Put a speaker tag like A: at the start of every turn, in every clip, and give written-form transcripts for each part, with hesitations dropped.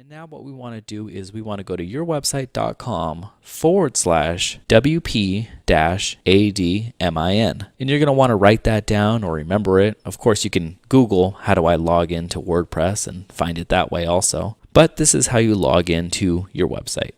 A: And now what we want to do is we want to go to yourwebsite.com/WP-ADMIN. And you're going to want to write that down or remember it. Of course, you can Google how do I log into WordPress and find it that way also. But this is how you log into your website.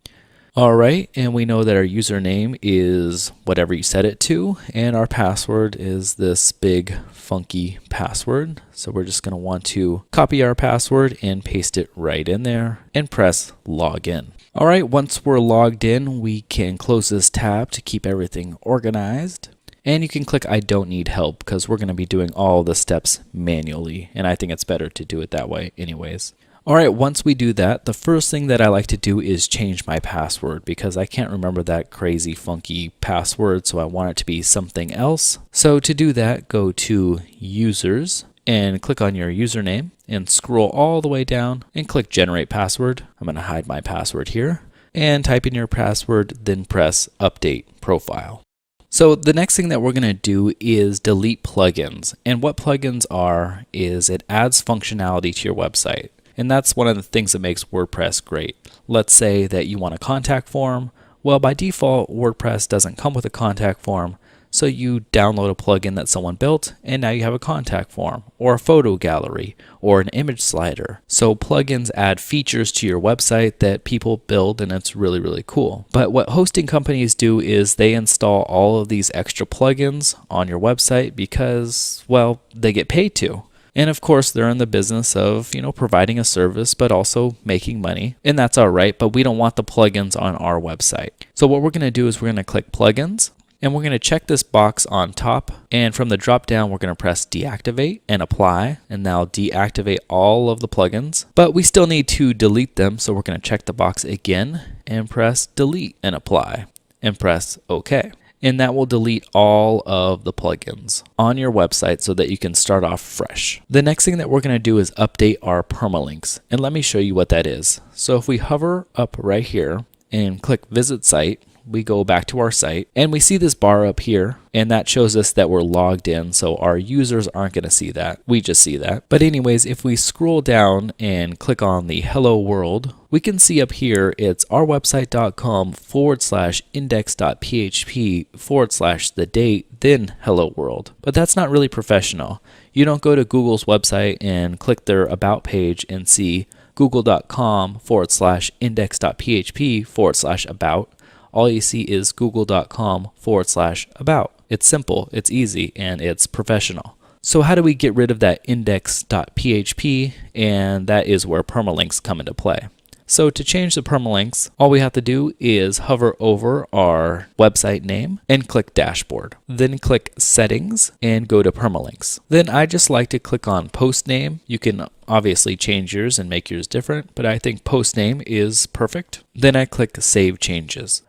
A: All right, and we know that our username is whatever you set it to, and our password is this big funky password. So we're just going to want to copy our password and paste it right in there and press login. All right, once we're logged in, we can close this tab to keep everything organized. And you can click I don't need help because we're going to be doing all the steps manually, and I think it's better to do it that way anyways. All right, once we do that, the first thing that I like to do is change my password because I can't remember that crazy funky password, so I want it to be something else. So to do that, go to Users and click on your username and scroll all the way down and click Generate Password. I'm going to hide my password here and type in your password, then press Update Profile. So the next thing that we're going to do is delete plugins. And what plugins are is it adds functionality to your website. And that's one of the things that makes WordPress great. Let's say that you want a contact form. Well, by default, WordPress doesn't come with a contact form. So you download a plugin that someone built, and now you have a contact form, or a photo gallery, or an image slider. So plugins add features to your website that people build, and it's really, really cool. But what hosting companies do is they install all of these extra plugins on your website because, well, they get paid to. And of course, they're in the business of, providing a service, but also making money. And that's all right, but we don't want the plugins on our website. So what we're going to do is we're going to click Plugins, and we're going to check this box on top. And from the drop down, we're going to press Deactivate and Apply. And now deactivate all of the plugins. But we still need to delete them, so we're going to check the box again and press Delete and Apply and press OK. And that will delete all of the plugins on your website so that you can start off fresh. The next thing that we're going to do is update our permalinks. And let me show you what that is. So if we hover up right here and click Visit Site, we go back to our site and we see this bar up here, and that shows us that we're logged in, so our users aren't going to see that. We just see that. But anyways, if we scroll down and click on the Hello World, we can see up here it's ourwebsite.com/index.php/the date, then Hello World. But that's not really professional. You don't go to Google's website and click their About page and see google.com/index.php/about. All you see is google.com/about. It's simple, it's easy, and it's professional. So how do we get rid of that index.php? And that is where permalinks come into play. So to change the permalinks, all we have to do is hover over our website name and click Dashboard. Then click Settings and go to Permalinks. Then I just like to click on Post Name. You can obviously change yours and make yours different, but I think Post Name is perfect. Then I click Save Changes.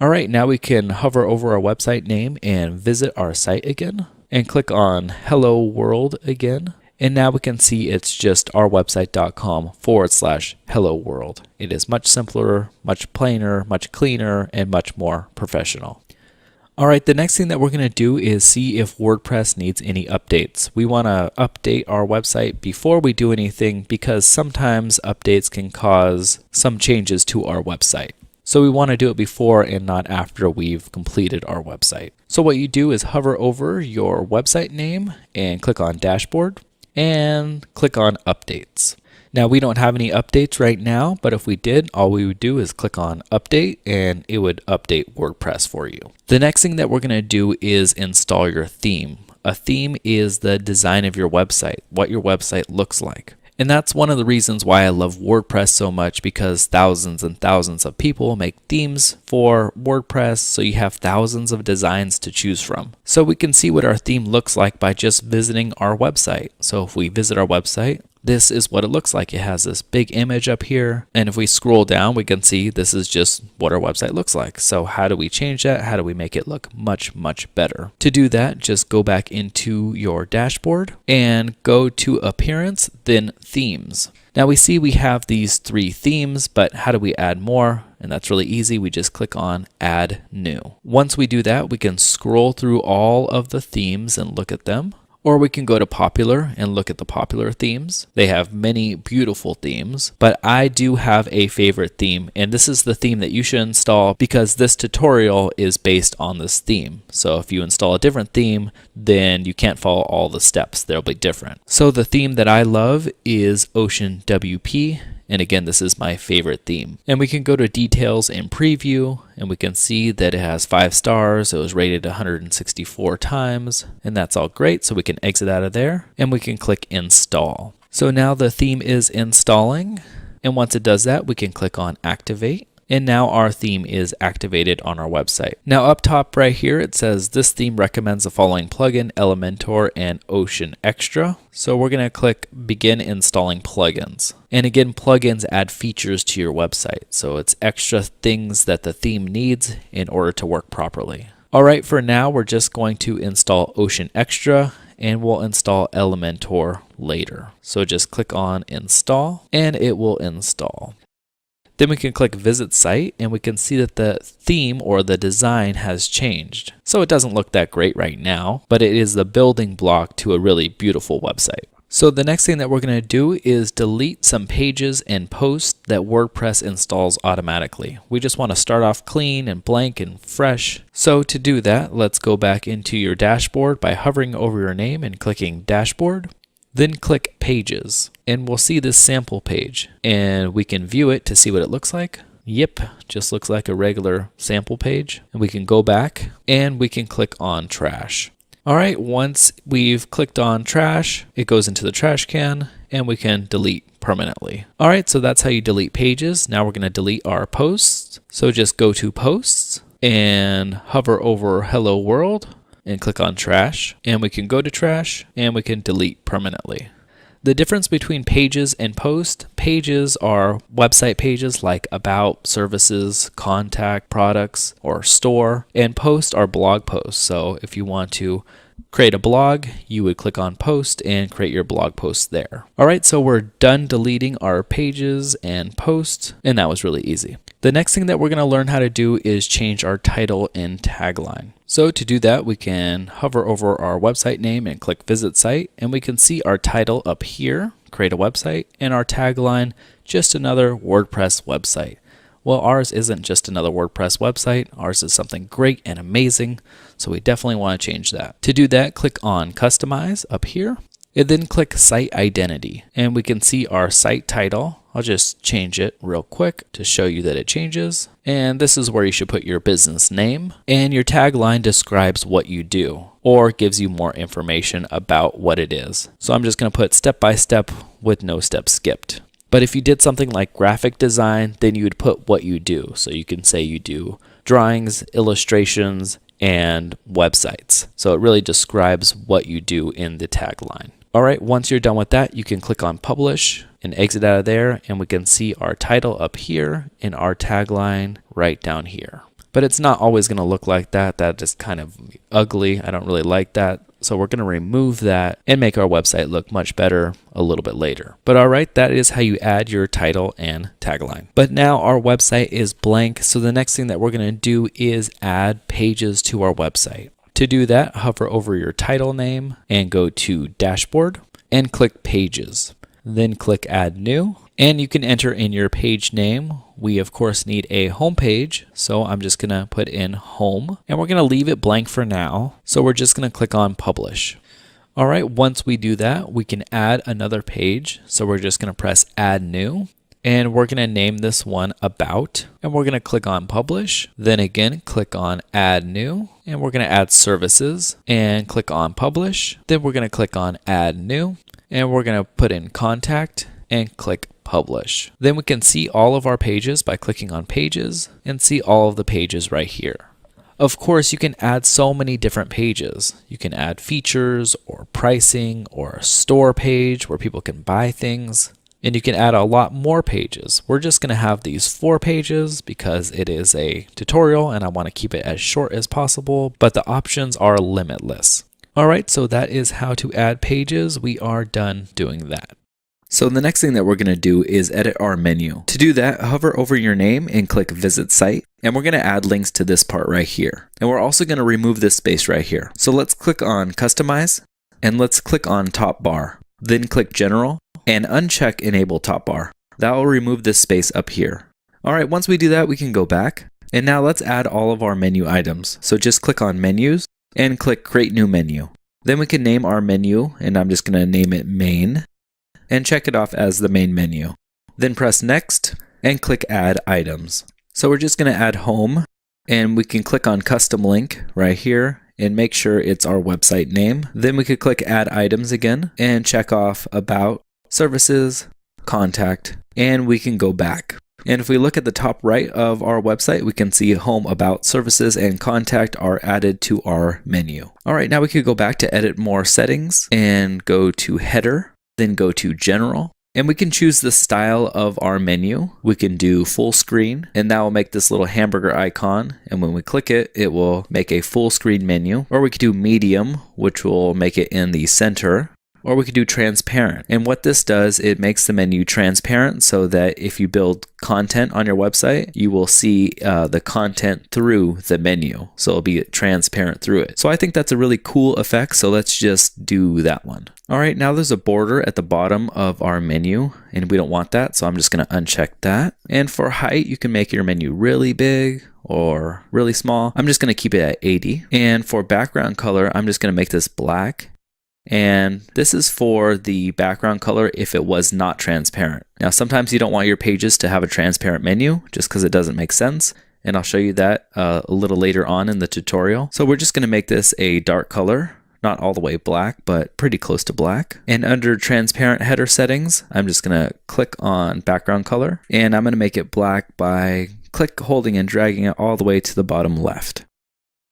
A: All right, now we can hover over our website name and visit our site again and click on Hello World again. And now we can see it's just ourwebsite.com/Hello World. It is much simpler, much plainer, much cleaner, and much more professional. All right, the next thing that we're going to do is see if WordPress needs any updates. We want to update our website before we do anything because sometimes updates can cause some changes to our website. So we want to do it before and not after we've completed our website. So what you do is hover over your website name and click on Dashboard and click on Updates. Now we don't have any updates right now, but if we did, all we would do is click on Update and it would update WordPress for you. The next thing that we're going to do is install your theme. A theme is the design of your website, what your website looks like. And that's one of the reasons why I love WordPress so much, because thousands and thousands of people make themes for WordPress, so you have thousands of designs to choose from. So we can see what our theme looks like by just visiting our website. So if we visit our website, this is what it looks like. It has this big image up here. And if we scroll down, we can see this is just what our website looks like. So how do we change that? How do we make it look much, much better? To do that, just go back into your dashboard and go to Appearance, then Themes. Now we see we have these 3 themes, but how do we add more? And that's really easy. We just click on Add New. Once we do that, we can scroll through all of the themes and look at them. Or we can go to popular and look at the popular themes. They have many beautiful themes, but I do have a favorite theme, and this is the theme that you should install because this tutorial is based on this theme. So if you install a different theme, then you can't follow all the steps. They'll be different. So the theme that I love is Ocean WP. And again, this is my favorite theme. And we can go to details and preview, and we can see that it has 5 stars. It was rated 164 times, and that's all great. So we can exit out of there, and we can click install. So now the theme is installing. And once it does that, we can click on activate. And now our theme is activated on our website. Now up top right here, it says this theme recommends the following plugin, Elementor and Ocean Extra. So we're going to click begin installing plugins. And again, plugins add features to your website. So it's extra things that the theme needs in order to work properly. All right, for now, we're just going to install Ocean Extra, and we'll install Elementor later. So just click on install, and it will install. Then we can click visit site, and we can see that the theme or the design has changed. So it doesn't look that great right now, but it is the building block to a really beautiful website. So the next thing that we're going to do is delete some pages and posts that WordPress installs automatically. We just want to start off clean and blank and fresh. So to do that, let's go back into your dashboard by hovering over your name and clicking dashboard. Then click pages, and we'll see this sample page, and we can view it to see what it looks like. Yep, just looks like a regular sample page. And we can go back and we can click on trash. All right, once we've clicked on trash, it goes into the trash can and we can delete permanently. All right, so that's how you delete pages. Now we're going to delete our posts. So just go to posts and hover over hello world and click on trash, and we can go to trash and we can delete permanently. The difference between pages and posts: pages are website pages like about, services, contact, products, or store, and posts are blog posts. So if you want to create a blog, you would click on post and create your blog post there. All right, so we're done deleting our pages and posts, and that was really easy. The next thing that we're going to learn how to do is change our title and tagline. So to do that, we can hover over our website name and click visit site, and we can see our title up here, create a website, and our tagline, just another WordPress website. Well, ours isn't just another WordPress website. Ours is something great and amazing, so we definitely want to change that. To do that, click on Customize up here, and then click Site Identity, and we can see our site title. I'll just change it real quick to show you that it changes. And this is where you should put your business name, and your tagline describes what you do or gives you more information about what it is. So I'm just going to put step by step with no steps skipped. But if you did something like graphic design, then you would put what you do. So you can say you do drawings, illustrations, and websites. So it really describes what you do in the tagline. All right, once you're done with that, you can click on publish and exit out of there, and we can see our title up here and our tagline right down here. But it's not always going to look like that. That is kind of ugly. I don't really like that. So we're going to remove that and make our website look much better a little bit later. But all right, that is how you add your title and tagline. But now our website is blank. So the next thing that we're going to do is add pages to our website. To do that, hover over your title name and go to dashboard and click pages. Then click add new, and you can enter in your page name. We of course need a home page, so I'm just gonna put in home, and we're gonna leave it blank for now. So we're just gonna click on publish. All right, once we do that, we can add another page. So we're just gonna press add new, and we're gonna name this one about, and we're gonna click on publish. Then again, click on add new, and we're gonna add services and click on publish. Then we're gonna click on add new, and we're going to put in contact and click publish. Then we can see all of our pages by clicking on pages and see all of the pages right here. Of course, you can add so many different pages. You can add features or pricing or a store page where people can buy things. And you can add a lot more pages. We're just going to have these 4 pages because it is a tutorial and I want to keep it as short as possible, but the options are limitless. All right, so that is how to add pages. We are done doing that. So the next thing that we're going to do is edit our menu. To do that, hover over your name and click visit site. And we're going to add links to this part right here. And we're also going to remove this space right here. So let's click on customize. and let's click on top bar. Then click General and uncheck Enable top bar. That will remove this space up here. All right, once we do that, we can go back. And now let's add all of our menu items. So just click on Menus and click Create New Menu. Then we can name our menu, and I'm just going to name it Main, and check it off as the main menu. Then press Next and click Add Items. So we're just going to add Home, and we can click on Custom Link right here and make sure it's our website name. Then we could click Add Items again and check off About, Services, Contact, and we can go back. And if we look at the top right of our website, we can see Home, About, Services, and Contact are added to our menu. All right, now we could go back to edit more settings and go to Header, then go to General. And we can choose the style of our menu. We can do full screen, and that will make this little hamburger icon. And when we click it, it will make a full screen menu. Or we could do medium, which will make it in the center. Or we could do transparent. And what this does, it makes the menu transparent so that if you build content on your website, you will see the content through the menu. So it'll be transparent through it. So I think that's a really cool effect. So let's just do that one. All right, now there's a border at the bottom of our menu, and we don't want that. So I'm just going to uncheck that. And for height, you can make your menu really big or really small. I'm just going to keep it at 80. And for background color, I'm just going to make this black. And this is for the background color if it was not transparent. Now, sometimes you don't want your pages to have a transparent menu just because it doesn't make sense. And I'll show you that a little later on in the tutorial. So we're just going to make this a dark color, not all the way black, but pretty close to black. And under transparent header settings, I'm just going to click on background color, and I'm going to make it black by holding and dragging it all the way to the bottom left.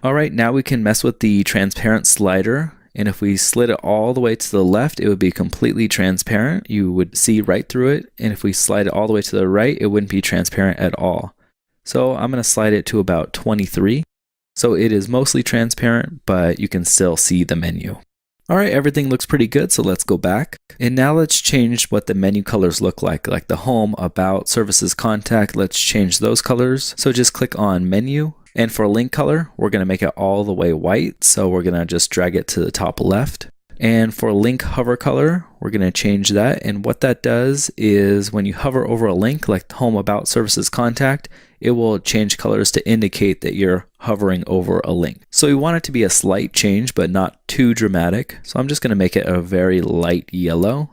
A: All right, now we can mess with the transparent slider. And if we slid it all the way to the left, it would be completely transparent. You would see right through it. And if we slide it all the way to the right, it wouldn't be transparent at all. So I'm going to slide it to about 23. So it is mostly transparent, but you can still see the menu. All right, everything looks pretty good. So let's go back. And now let's change what the menu colors look like the Home, About, Services, Contact. Let's change those colors. So just click on Menu. And for link color, we're going to make it all the way white. So we're going to just drag it to the top left. And for link hover color, we're going to change that. And what that does is when you hover over a link like Home, About, Services, Contact, it will change colors to indicate that you're hovering over a link. So we want it to be a slight change, but not too dramatic. So I'm just going to make it a very light yellow.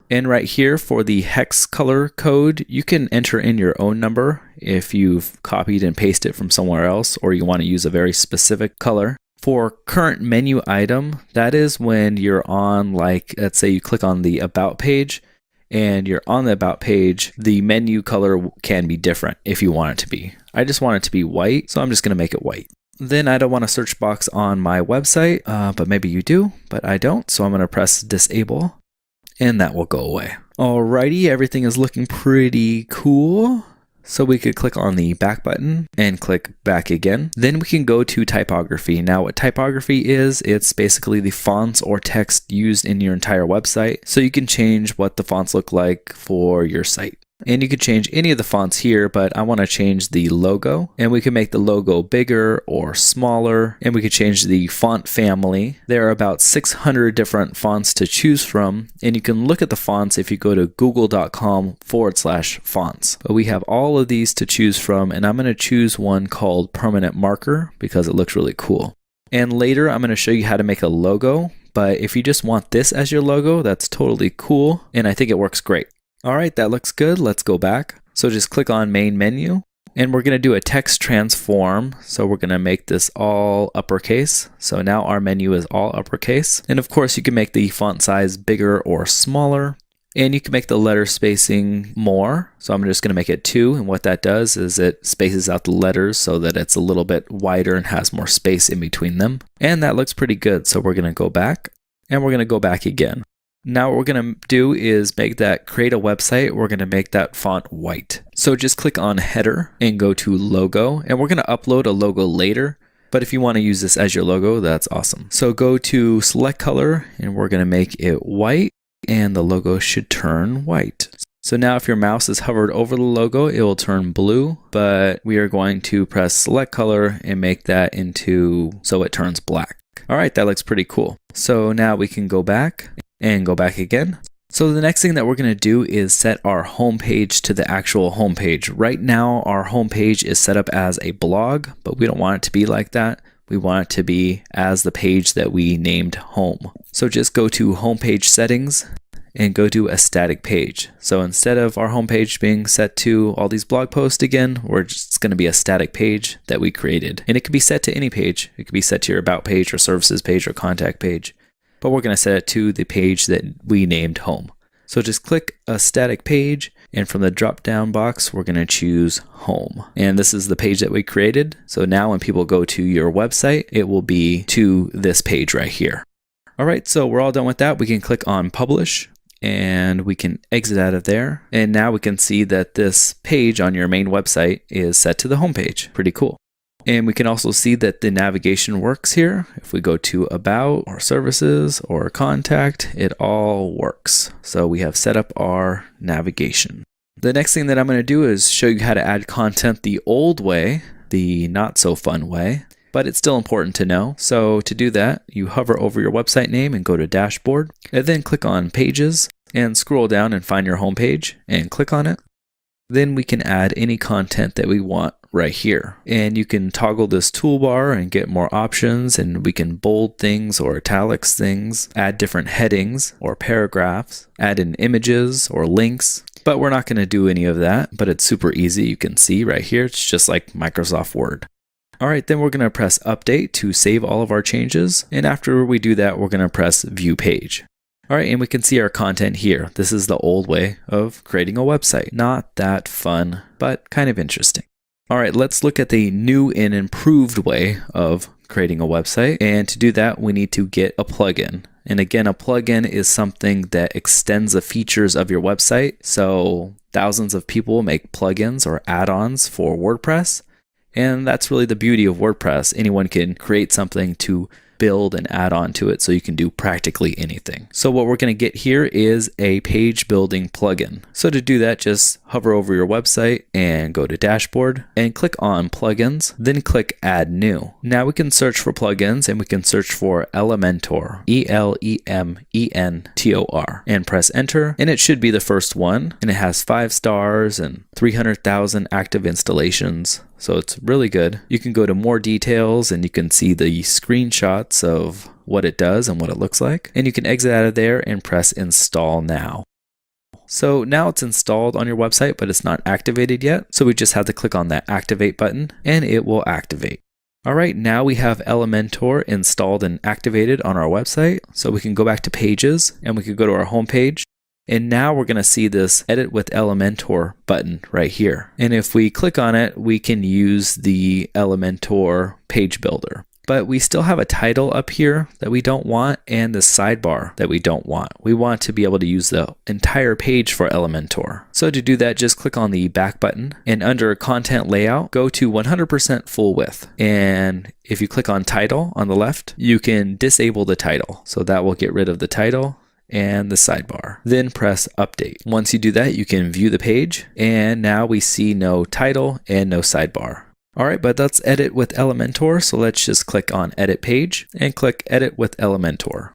A: And right here for the hex color code, you can enter in your own number if you've copied and pasted it from somewhere else, or you want to use a very specific color. For current menu item, that is when you're on, let's say you click on the About page and you're on the About page, the menu color can be different if you want it to be. I just want it to be white, so I'm just going to make it white. Then I don't want a search box on my website, but maybe you do, but I don't. So I'm going to press Disable. And that will go away. Alrighty, everything is looking pretty cool. So we could click on the back button and click back again. Then we can go to typography. Now what typography is, it's basically the fonts or text used in your entire website. So you can change what the fonts look like for your site. And you can change any of the fonts here, but I want to change the logo, and we can make the logo bigger or smaller, and we can change the font family. There are about 600 different fonts to choose from, and you can look at the fonts if you go to google.com/fonts. But we have all of these to choose from, and I'm going to choose one called Permanent Marker because it looks really cool. And later I'm going to show you how to make a logo, but if you just want this as your logo, that's totally cool, and I think it works great. All right, that looks good. Let's go back. So just click on Main Menu, and we're going to do a text transform. So we're going to make this all uppercase. So now our menu is all uppercase. And of course, you can make the font size bigger or smaller, and you can make the letter spacing more. So I'm just going to make it 2. And what that does is it spaces out the letters so that it's a little bit wider and has more space in between them. And that looks pretty good. So we're going to go back, and we're going to go back again. Now what we're going to do is create a website. We're going to make that font white. So just click on header and go to logo, and we're going to upload a logo later. But if you want to use this as your logo, that's awesome. So go to select color, and we're going to make it white, and the logo should turn white. So now if your mouse is hovered over the logo, it will turn blue, but we are going to press select color and make that so it turns black. All right, that looks pretty cool. So now we can go back and go back again. So the next thing that we're going to do is set our home page to the actual home page. Right now, our home page is set up as a blog, but we don't want it to be like that. We want it to be as the page that we named home. So just go to homepage settings and go to a static page. So instead of our homepage being set to all these blog posts again, it's going to be a static page that we created. And it can be set to any page. It could be set to your about page or services page or contact page. But we're going to set it to the page that we named home. So just click a static page, and from the drop down box, we're going to choose home. And this is the page that we created. So now when people go to your website, it will be to this page right here. All right, so we're all done with that. We can click on publish and we can exit out of there. And now we can see that this page on your main website is set to the home page. Pretty cool. And we can also see that the navigation works here. If we go to About or Services or Contact, it all works. So we have set up our navigation. The next thing that I'm going to do is show you how to add content the old way, the not so fun way, but it's still important to know. So to do that, you hover over your website name and go to Dashboard, and then click on Pages and scroll down and find your home page and click on it. Then we can add any content that we want right here. And you can toggle this toolbar and get more options, and we can bold things or italics things, add different headings or paragraphs, add in images or links. But we're not going to do any of that, but it's super easy. You can see right here, it's just like Microsoft Word. All right, then we're going to press Update to save all of our changes. And after we do that, we're going to press View Page. All right, and we can see our content here. This is the old way of creating a website. Not that fun, but kind of interesting. All right, let's look at the new and improved way of creating a website. And to do that, we need to get a plugin. And again, a plugin is something that extends the features of your website. So thousands of people make plugins or add-ons for WordPress. And that's really the beauty of WordPress. Anyone can create something to build and add on to it, so you can do practically anything. So what we're going to get here is a page building plugin. So to do that, just hover over your website and go to Dashboard and click on Plugins, then click Add New. Now we can search for plugins, and we can search for Elementor, Elementor, and press Enter, and it should be the first one, and it has 5 stars and 300,000 active installations. So it's really good. You can go to more details, and you can see the screenshots of what it does and what it looks like. And you can exit out of there and press Install Now. So now it's installed on your website, but it's not activated yet. So we just have to click on that Activate button, and it will activate. All right, now we have Elementor installed and activated on our website. So we can go back to Pages, and we can go to our home page. And now we're going to see this Edit with Elementor button right here. And if we click on it, we can use the Elementor page builder. But we still have a title up here that we don't want, and the sidebar that we don't want. We want to be able to use the entire page for Elementor. So to do that, just click on the back button, and under Content Layout, go to 100% full width. And if you click on Title on the left, you can disable the title. So that will get rid of the title and the sidebar. Then press Update. Once you do that, you can view the page, and now we see no title and no sidebar. All right, but that's Edit with Elementor, so let's just click on Edit Page and click Edit with Elementor.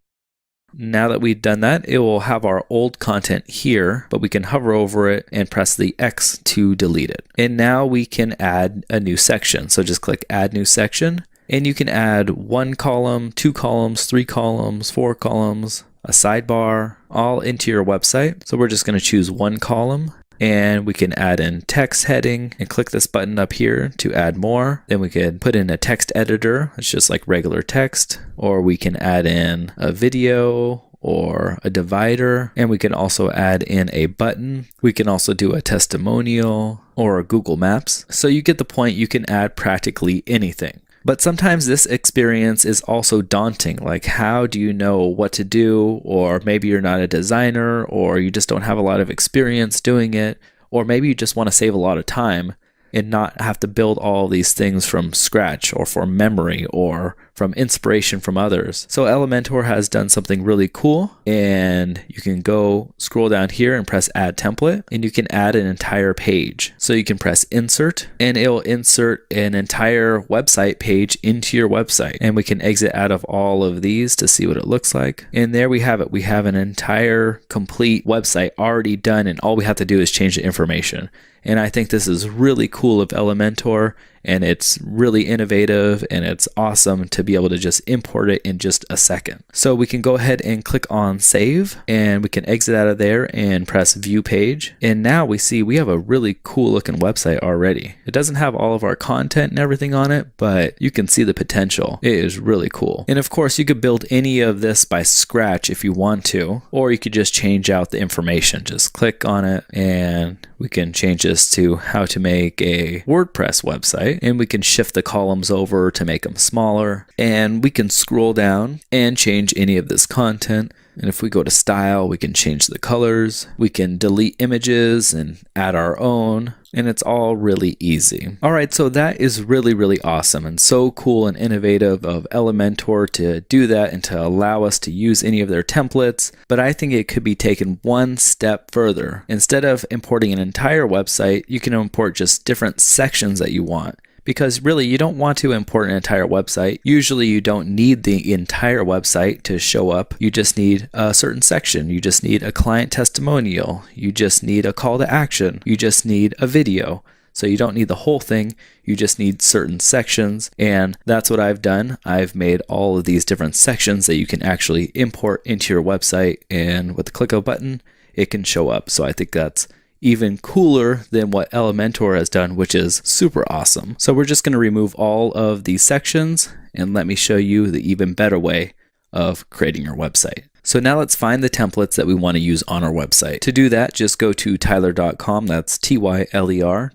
A: Now that we've done that, it will have our old content here, but we can hover over it and press the X to delete it. And now we can add a new section. So just click Add New Section, and you can add 1 column, 2 columns, 3 columns, 4 columns, a sidebar, all into your website. So we're just going to choose 1 column, and we can add in text heading and click this button up here to add more. Then we could put in a text editor. It's just like regular text, or we can add in a video or a divider, and we can also add in a button. We can also do a testimonial or a Google Maps. So you get the point. You can add practically anything. But sometimes this experience is also daunting. Like, how do you know what to do? Or maybe you're not a designer, or you just don't have a lot of experience doing it. Or maybe you just want to save a lot of time and not have to build all these things from scratch or from memory or from inspiration from others. So Elementor has done something really cool, and you can go scroll down here and press add template, and you can add an entire page. So you can press insert, and it'll insert an entire website page into your website. And we can exit out of all of these to see what it looks like. And there we have it. We have an entire complete website already done, and all we have to do is change the information. And I think this is really cool of Elementor, and it's really innovative, and it's awesome to be able to just import it in just a second. So we can go ahead and click on save, and we can exit out of there and press view page. And now we see we have a really cool looking website already. It doesn't have all of our content and everything on it, but you can see the potential. It is really cool. And of course, you could build any of this by scratch if you want to, or you could just change out the information. Just click on it, and we can change this to how to make a WordPress website, and we can shift the columns over to make them smaller, and we can scroll down and change any of this content. And if we go to style, we can change the colors, we can delete images and add our own, and it's all really easy. All right, so that is really, really awesome and so cool and innovative of Elementor to do that and to allow us to use any of their templates. But I think it could be taken one step further. Instead of importing an entire website, you can import just different sections that you want. Because really, you don't want to import an entire website. Usually you don't need the entire website to show up. You just need a certain section. You just need a client testimonial. You just need a call to action. You just need a video. So you don't need the whole thing. You just need certain sections. And that's what I've done. I've made all of these different sections that you can actually import into your website. And with the click of a button, it can show up. So I think that's even cooler than what Elementor has done, which is super awesome. So we're just going to remove all of these sections, and let me show you the even better way of creating your website. So now let's find the templates that we want to use on our website. To do that, just go to tyler.com, that's tyler.com,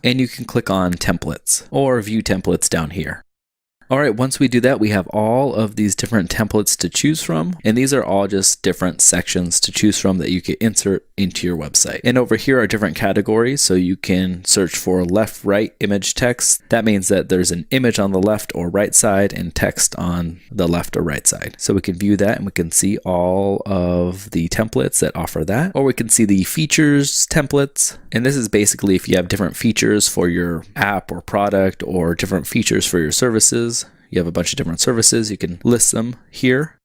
A: and you can click on templates or view templates down here. All right, once we do that, we have all of these different templates to choose from, and these are all just different sections to choose from that you can insert into your website. And over here are different categories, so you can search for left, right, image, text. That means that there's an image on the left or right side and text on the left or right side. So we can view that, and we can see all of the templates that offer that, or we can see the features templates. And this is basically if you have different features for your app or product, or different features for your services. You have a bunch of different services, you can list them here.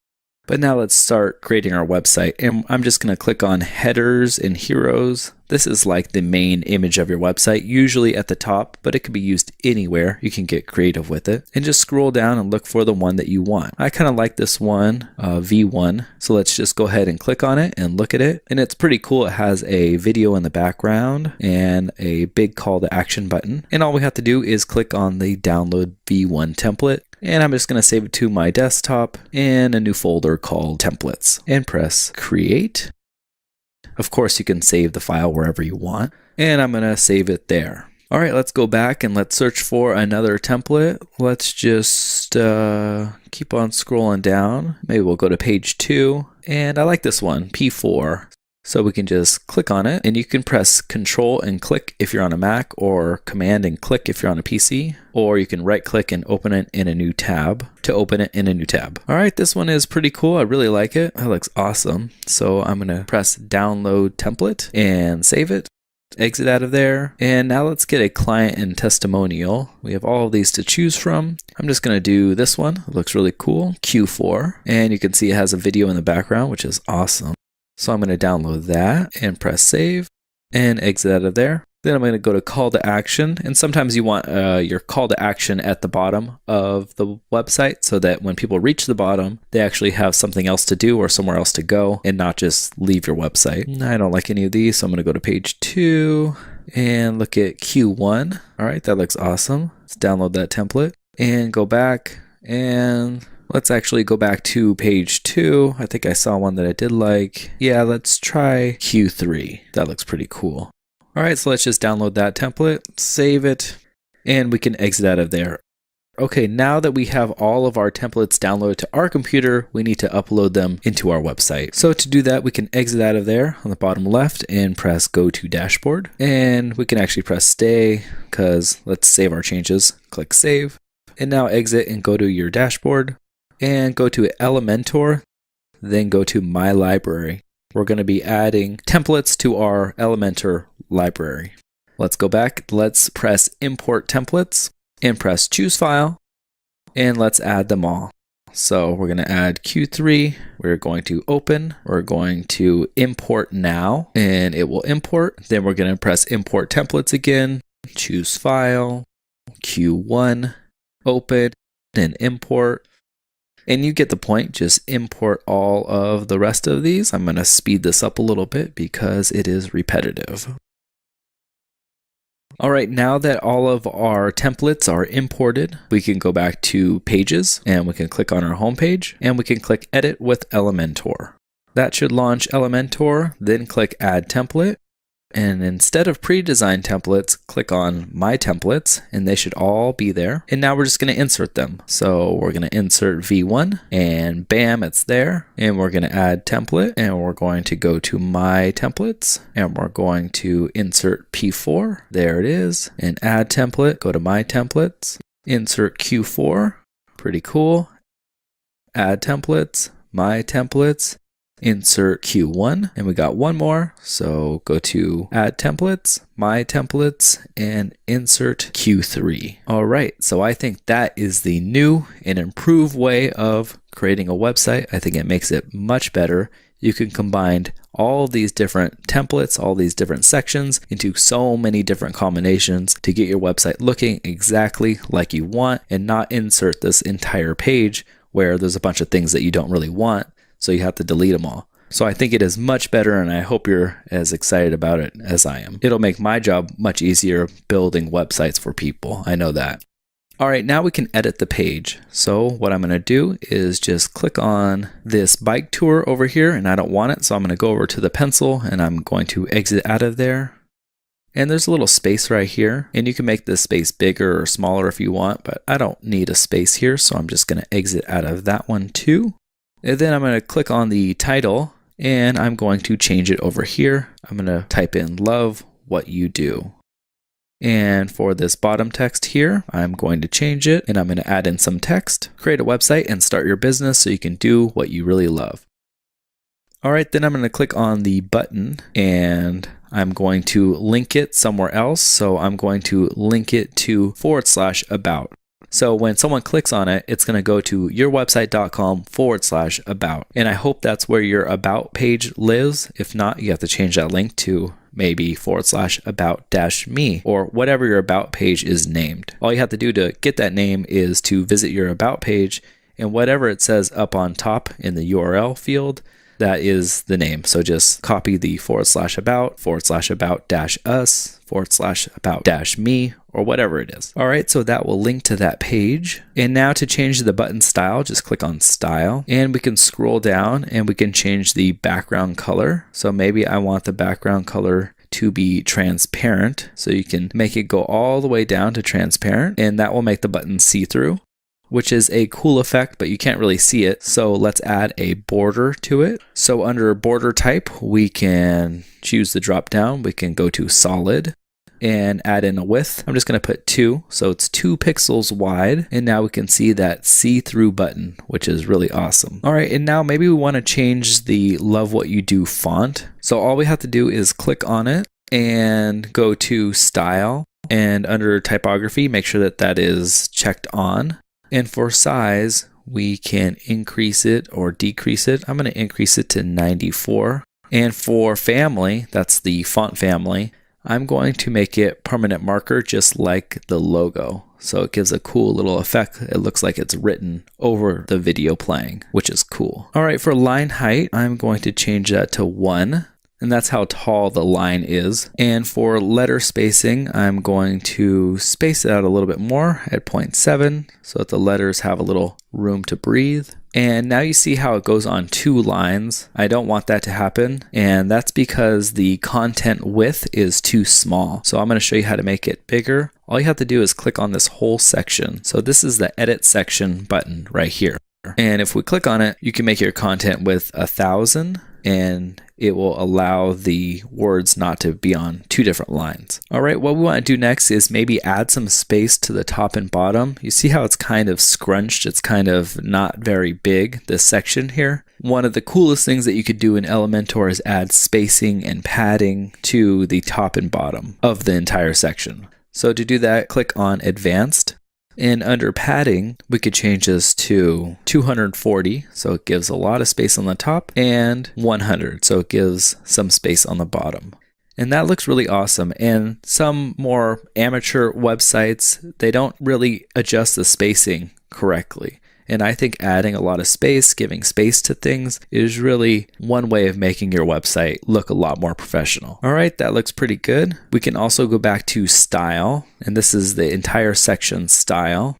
A: But now let's start creating our website, and I'm just going to click on headers and heroes. This is like the main image of your website, usually at the top, but it can be used anywhere. You can get creative with it, and just scroll down and look for the one that you want. I kind of like this one, V1. So let's just go ahead and click on it and look at it. And it's pretty cool. It has a video in the background and a big call to action button. And all we have to do is click on the download V1 template. And I'm just going to save it to my desktop in a new folder called templates, and press create. Of course, you can save the file wherever you want, and I'm going to save it there. All right, let's go back and let's search for another template. Let's just keep on scrolling down. Maybe we'll go to page 2, and I like this one, P4. So we can just click on it, and you can press Control and click if you're on a Mac, or Command and click if you're on a PC, or you can right click and open it in a new tab to open it in a new tab. All right, this one is pretty cool. I really like it. It looks awesome. So I'm going to press Download Template and save it. Exit out of there. And now let's get a client and testimonial. We have all of these to choose from. I'm just going to do this one. It looks really cool. Q4. And you can see it has a video in the background, which is awesome. So I'm going to download that and press save and exit out of there. Then I'm going to go to call to action. And sometimes you want your call to action at the bottom of the website so that when people reach the bottom, they actually have something else to do or somewhere else to go and not just leave your website. I don't like any of these, so I'm going to go to page 2 and look at Q1. All right, that looks awesome. Let's download that template and go back, and let's actually go back to page 2. I think I saw one that I did like. Yeah, let's try Q3. That looks pretty cool. All right, so let's just download that template, save it, and we can exit out of there. Okay, now that we have all of our templates downloaded to our computer, we need to upload them into our website. So to do that, we can exit out of there on the bottom left and press Go to Dashboard. And we can actually press Stay, because let's save our changes. Click Save. And now exit and go to your dashboard and go to Elementor, then go to My Library. We're going to be adding templates to our Elementor library. Let's go back. Let's press Import Templates and press Choose File, and let's add them all. So we're going to add Q3. We're going to open. We're going to import now, and it will import. Then we're going to press Import Templates again, choose File, Q1, open, and import. And you get the point, just import all of the rest of these. I'm going to speed this up a little bit because it is repetitive. All right, now that all of our templates are imported, we can go back to Pages and we can click on our home page and we can click Edit with Elementor. That should launch Elementor, then click Add Template. And instead of pre-designed templates, click on My Templates, and they should all be there. And now we're just going to insert them. So we're going to insert V1, and bam, it's there. And we're going to add template, and we're going to go to My Templates, and we're going to insert P4. There it is. And add template, go to My Templates, insert Q4. Pretty cool. Add templates, My Templates, insert Q1, and we got one more. So go to Add Templates, My Templates, and insert Q3. All right, so I think that is the new and improved way of creating a website. I think it makes it much better. You can combine all these different templates, all these different sections into so many different combinations to get your website looking exactly like you want and not insert this entire page where there's a bunch of things that you don't really want. So you have to delete them all. So I think it is much better, and I hope you're as excited about it as I am. It'll make my job much easier building websites for people. I know that. All right, now we can edit the page. So what I'm going to do is just click on this bike tour over here, and I don't want it. So I'm going to go over to the pencil, and I'm going to exit out of there. And there's a little space right here, and you can make this space bigger or smaller if you want, but I don't need a space here. So I'm just going to exit out of that one too. And then I'm going to click on the title, and I'm going to change it over here. I'm going to type in Love What You Do. And for this bottom text here, I'm going to change it, and I'm going to add in some text, create a website, and start your business so you can do what you really love. All right, then I'm going to click on the button, and I'm going to link it somewhere else. So I'm going to link it to /about. So when someone clicks on it, it's going to go to yourwebsite.com/about. And I hope that's where your about page lives. If not, you have to change that link to maybe /about-me or whatever your about page is named. All you have to do to get that name is to visit your about page, and whatever it says up on top in the URL field, that is the name. So just copy the /about/about-us /about-me or whatever it is. All right, so that will link to that page. And now to change the button style, just click on Style, and we can scroll down and we can change the background color. So maybe I want the background color to be transparent. So you can make it go all the way down to transparent, and that will make the button see-through, which is a cool effect, but you can't really see it. So let's add a border to it. So under border type, we can choose the drop down. We can go to solid and add in a width. I'm just going to put 2. So it's 2 pixels wide. And now we can see that see-through button, which is really awesome. All right, and now maybe we want to change the Love What You Do font. So all we have to do is click on it and go to Style. And under typography, make sure that that is checked on. And for size, we can increase it or decrease it. I'm going to increase it to 94. And for family, that's the font family, I'm going to make it permanent marker just like the logo. So it gives a cool little effect. It looks like it's written over the video playing, which is cool. All right, for line height, I'm going to change that to 1. And that's how tall the line is. And for letter spacing, I'm going to space it out a little bit more at 0.7 so that the letters have a little room to breathe. And now you see how it goes on 2 lines. I don't want that to happen, and that's because the content width is too small. So I'm going to show you how to make it bigger. All you have to do is click on this whole section. So this is the edit section button right here. And if we click on it, you can make your content width 1,000. and it will allow the words not to be on two different lines. All right, what we want to do next is maybe add some space to the top and bottom. You see how it's kind of scrunched? It's kind of not very big, this section here. One of the coolest things that you could do in Elementor is add spacing and padding to the top and bottom of the entire section. So to do that, click on Advanced. And under padding, we could change this to 240, so it gives a lot of space on the top, and 100, so it gives some space on the bottom. And that looks really awesome. And some more amateur websites, they don't really adjust the spacing correctly. And I think adding a lot of space, giving space to things, is really one way of making your website look a lot more professional. All right, that looks pretty good. We can also go back to style, and this is the entire section style.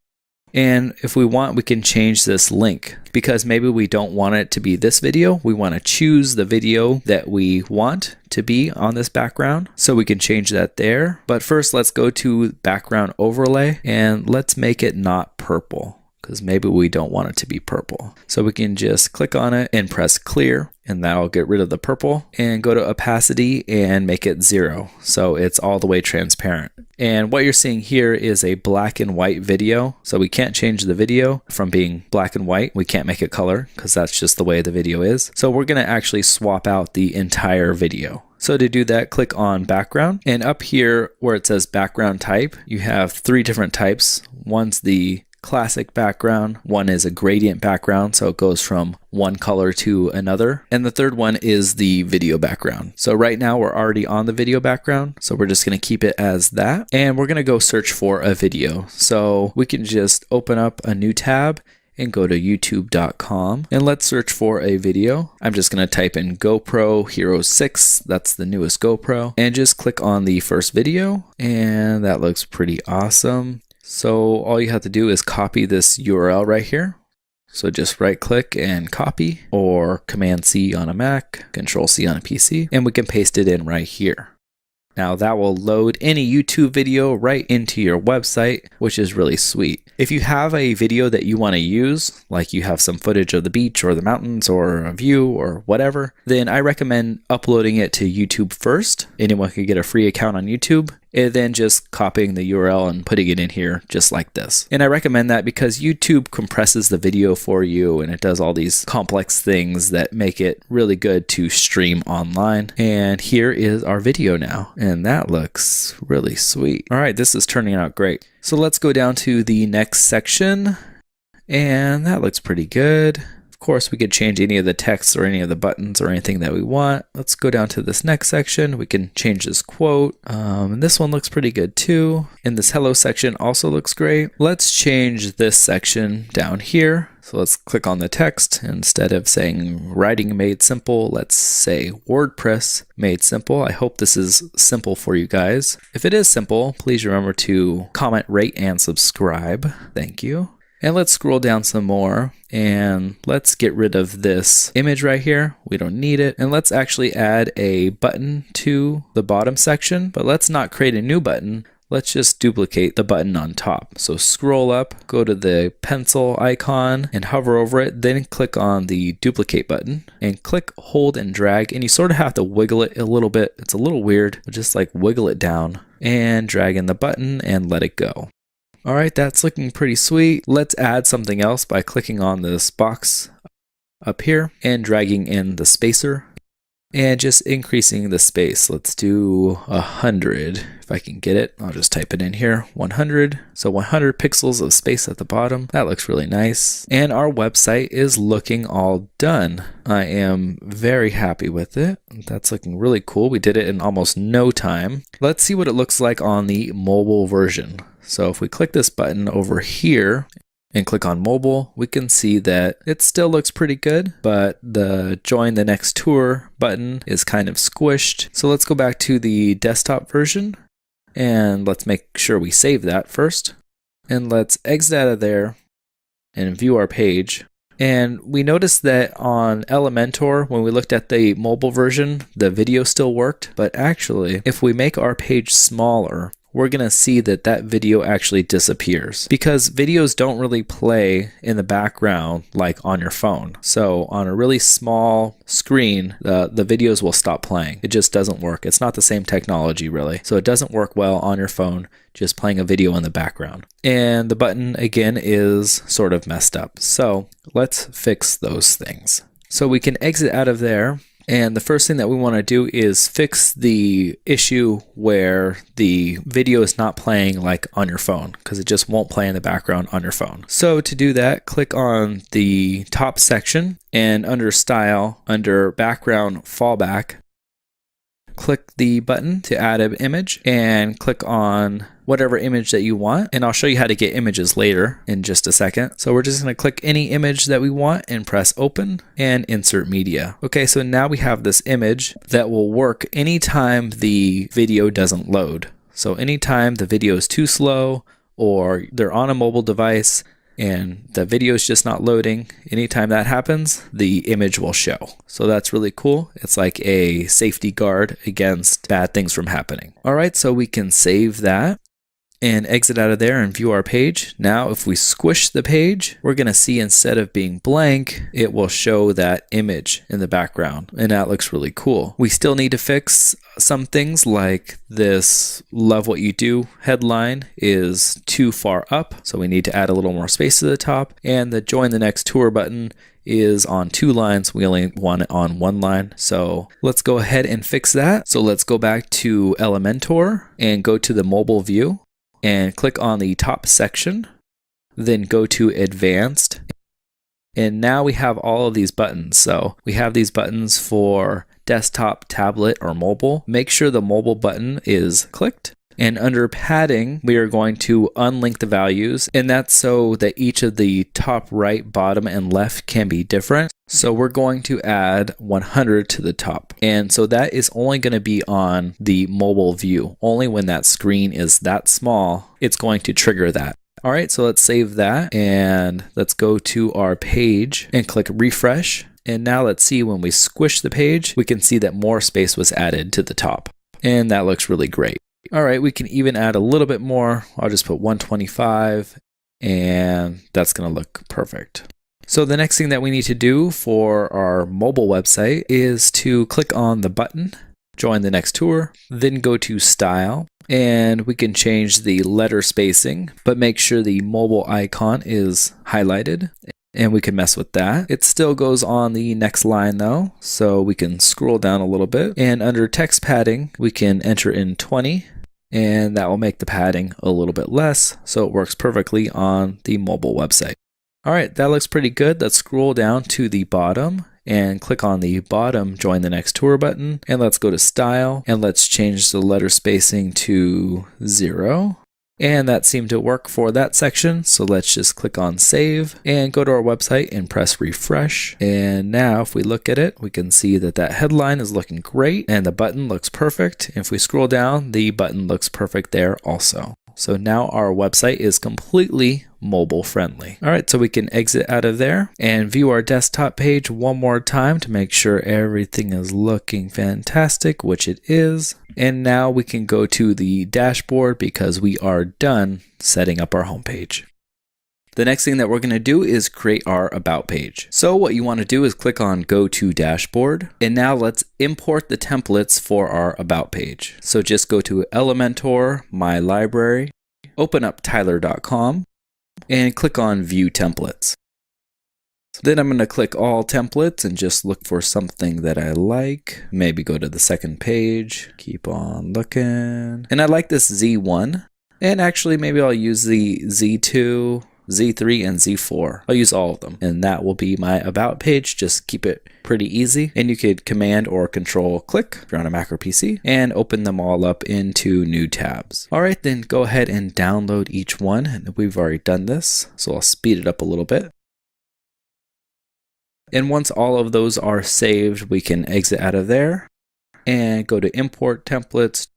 A: And if we want, we can change this link, because maybe we don't want it to be this video. We want to choose the video that we want to be on this background. So we can change that there. But first, let's go to background overlay, and let's make it not purple, because maybe we don't want it to be purple. So we can just click on it and press clear, and that'll get rid of the purple, and go to opacity and make it 0. So it's all the way transparent. And what you're seeing here is a black and white video. So we can't change the video from being black and white. We can't make it color because that's just the way the video is. So we're going to actually swap out the entire video. So to do that, click on background, and up here where it says background type, you have 3 different types. One's the classic background, one is a gradient background, so it goes from one color to another, and the third one is the video background. So right now we're already on the video background, so we're just going to keep it as that, and we're going to go search for a video. So we can just open up a new tab and go to youtube.com, and let's search for a video. I'm just going to type in GoPro Hero 6, that's the newest GoPro, and just click on the first video, and that looks pretty awesome. So all you have to do is copy this URL right here. So just right click and copy, or Command C on a Mac, Control C on a PC, and we can paste it in right here. Now that will load any YouTube video right into your website, which is really sweet. If you have a video that you want to use, like you have some footage of the beach or the mountains or a view or whatever, then I recommend uploading it to YouTube first. Anyone can get a free account on YouTube, and then just copying the URL and putting it in here just like this. And I recommend that because YouTube compresses the video for you, and it does all these complex things that make it really good to stream online. And here is our video now, and that looks really sweet. All right, this is turning out great. So let's go down to the next section, and that looks pretty good. Of course, we could change any of the text or any of the buttons or anything that we want. Let's go down to this next section. We can change this quote. And this one looks pretty good too. And this hello section also looks great. Let's change this section down here. So let's click on the text. Instead of saying writing made simple, let's say WordPress made simple. I hope this is simple for you guys. If it is simple, please remember to comment, rate, and subscribe. Thank you. And let's scroll down some more, and let's get rid of this image right here. We don't need it. And let's actually add a button to the bottom section, but let's not create a new button. Let's just duplicate the button on top. So scroll up, go to the pencil icon and hover over it, then click on the duplicate button and click, hold, and drag. And you sort of have to wiggle it a little bit. It's a little weird, but just like wiggle it down and drag in the button and let it go. All right, that's looking pretty sweet. Let's add something else by clicking on this box up here and dragging in the spacer and just increasing the space. Let's do 100. If I can get it, I'll just type it in here, 100. So 100 pixels of space at the bottom. That looks really nice. And our website is looking all done. I am very happy with it. That's looking really cool. We did it in almost no time. Let's see what it looks like on the mobile version. So if we click this button over here and click on mobile, we can see that it still looks pretty good, but the join the next tour button is kind of squished. So let's go back to the desktop version and let's make sure we save that first. And let's exit out of there and view our page. And we noticed that on Elementor, when we looked at the mobile version, the video still worked. But actually, if we make our page smaller, we're going to see that that video actually disappears because videos don't really play in the background like on your phone. So on a really small screen, the videos will stop playing. It just doesn't work. It's not the same technology really. So it doesn't work well on your phone just playing a video in the background. And the button again is sort of messed up. So let's fix those things. So we can exit out of there. And the first thing that we want to do is fix the issue where the video is not playing like on your phone, because it just won't play in the background on your phone. So to do that, click on the top section and under Style, under Background Fallback, click the button to add an image and click on whatever image that you want. And I'll show you how to get images later in just a second. So we're just going to click any image that we want and press open and insert media. Okay, so now we have this image that will work anytime the video doesn't load. So anytime the video is too slow or they're on a mobile device and the video is just not loading, anytime that happens, the image will show. So that's really cool. It's like a safety guard against bad things from happening. All right, so we can save that and exit out of there and view our page. Now, if we squish the page, we're going to see instead of being blank, it will show that image in the background. And that looks really cool. We still need to fix some things like this "Love What You Do" headline is too far up. So we need to add a little more space to the top. And the "Join the Next Tour" button is on 2 lines. We only want it on 1 line. So let's go ahead and fix that. So let's go back to Elementor and go to the mobile view and click on the top section, then go to Advanced. And now we have all of these buttons. So we have these buttons for desktop, tablet, or mobile. Make sure the mobile button is clicked. And under padding, we are going to unlink the values, and that's so that each of the top, right, bottom, and left can be different. So we're going to add 100 to the top. And so that is only going to be on the mobile view. Only when that screen is that small, it's going to trigger that. All right, so let's save that and let's go to our page and click refresh. And now let's see, when we squish the page, we can see that more space was added to the top. And that looks really great. All right, we can even add a little bit more. I'll just put 125 and that's going to look perfect. So the next thing that we need to do for our mobile website is to click on the button, Join the Next Tour, then go to Style, and we can change the letter spacing, but make sure the mobile icon is highlighted. And we can mess with that. It still goes on the next line though, so we can scroll down a little bit. And under text padding, we can enter in 20, and that will make the padding a little bit less, so it works perfectly on the mobile website. All right, that looks pretty good. Let's scroll down to the bottom and click on the bottom Join the Next Tour button. And let's go to Style, and let's change the letter spacing to 0. And that seemed to work for that section. So let's just click on Save and go to our website and press refresh. And now if we look at it, we can see that that headline is looking great and the button looks perfect. If we scroll down, the button looks perfect there also. So now our website is completely mobile friendly. All right, so we can exit out of there and view our desktop page one more time to make sure everything is looking fantastic, which it is. And now we can go to the dashboard because we are done setting up our homepage. The next thing that we're going to do is create our About page. So what you want to do is click on Go to Dashboard. And now let's import the templates for our About page. So just go to Elementor, My Library, open up Tyler.com, and click on View Templates. Then I'm going to click All Templates and just look for something that I like. Maybe go to the second page, keep on looking. And I like this Z1. And actually maybe I'll use the Z2, Z3, and Z4. I'll use all of them. And that will be my About page. Just keep it pretty easy. And you could Command or Control click if you're on a Mac or PC and open them all up into new tabs. All right, then go ahead and download each one. And we've already done this, so I'll speed it up a little bit. And once all of those are saved, we can exit out of there and go to Import Templates,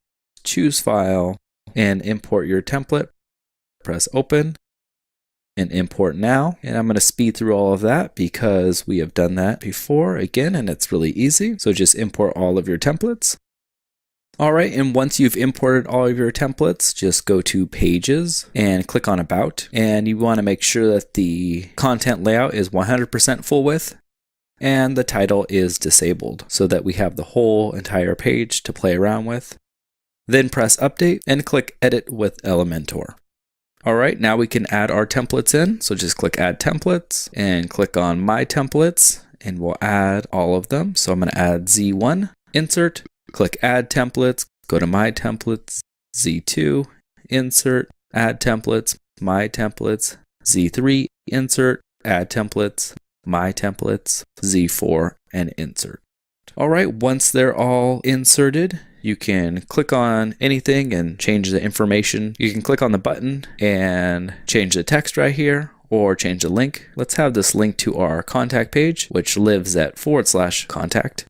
A: choose File, and import your template. Press Open and Import Now. And I'm going to speed through all of that because we have done that before again, and it's really easy. So just import all of your templates. All right, and once you've imported all of your templates, just go to Pages and click on About. And you want to make sure that the content layout is 100% full width and the title is disabled so that we have the whole entire page to play around with. Then press Update and click Edit with Elementor. All right, now we can add our templates in. So just click Add Templates and click on My Templates and we'll add all of them. So I'm going to add Z1, Insert, click Add Templates, go to My Templates, Z2, Insert, Add Templates, My Templates, Z3, Insert, Add Templates, My Templates, Z4, and Insert. All right, once they're all inserted, you can click on anything and change the information. You can click on the button and change the text right here or change the link. Let's have this link to our contact page, which lives at /contact.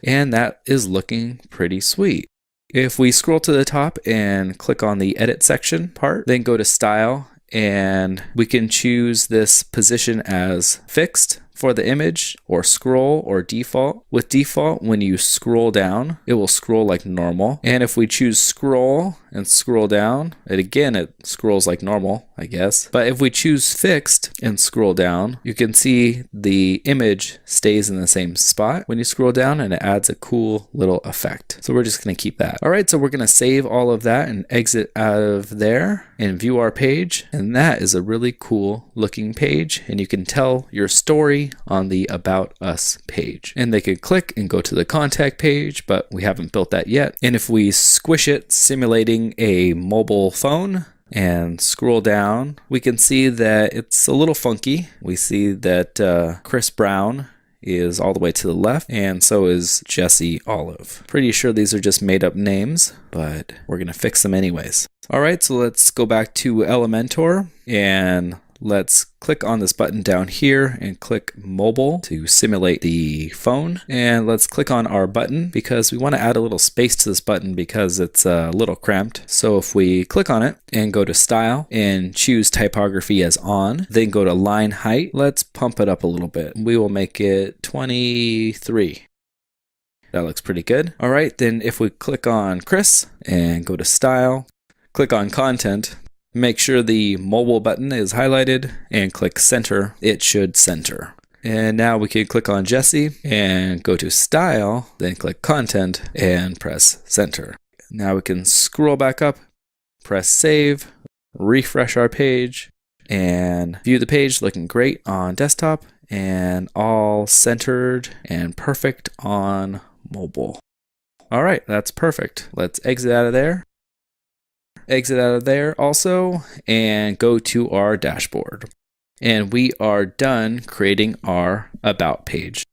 A: And that is looking pretty sweet. If we scroll to the top and click on the edit section part, then go to style and we can choose this position as fixed for the image or scroll or default. With default, when you scroll down, it will scroll like normal. And if we choose scroll and scroll down, it scrolls like normal, I guess. But if we choose fixed and scroll down, you can see the image stays in the same spot when you scroll down and it adds a cool little effect. So we're just gonna keep that. All right, so we're gonna save all of that and exit out of there and view our page. And that is a really cool looking page. And you can tell your story on the About Us page. And they could click and go to the contact page, but we haven't built that yet. And if we squish it, simulating a mobile phone, and scroll down, we can see that it's a little funky. We see that Chris Brown is all the way to the left, and so is Jesse Olive. Pretty sure these are just made up names, but we're gonna fix them anyways. All right, so let's go back to Elementor and let's click on this button down here and click mobile to simulate the phone. And let's click on our button because we want to add a little space to this button because it's a little cramped. So if we click on it and go to style and choose typography as on, then go to line height, let's pump it up a little bit. We will make it 23. That looks pretty good. All right, then if we click on Chris and go to style, click on content, make sure the mobile button is highlighted and click center. It should center. And now we can click on Jesse and go to style, then click content and press center. Now we can scroll back up, press save, refresh our page and view the page looking great on desktop and all centered and perfect on mobile. All right, that's perfect. Let's exit out of there. Exit out of there also and go to our dashboard. And we are done creating our About page.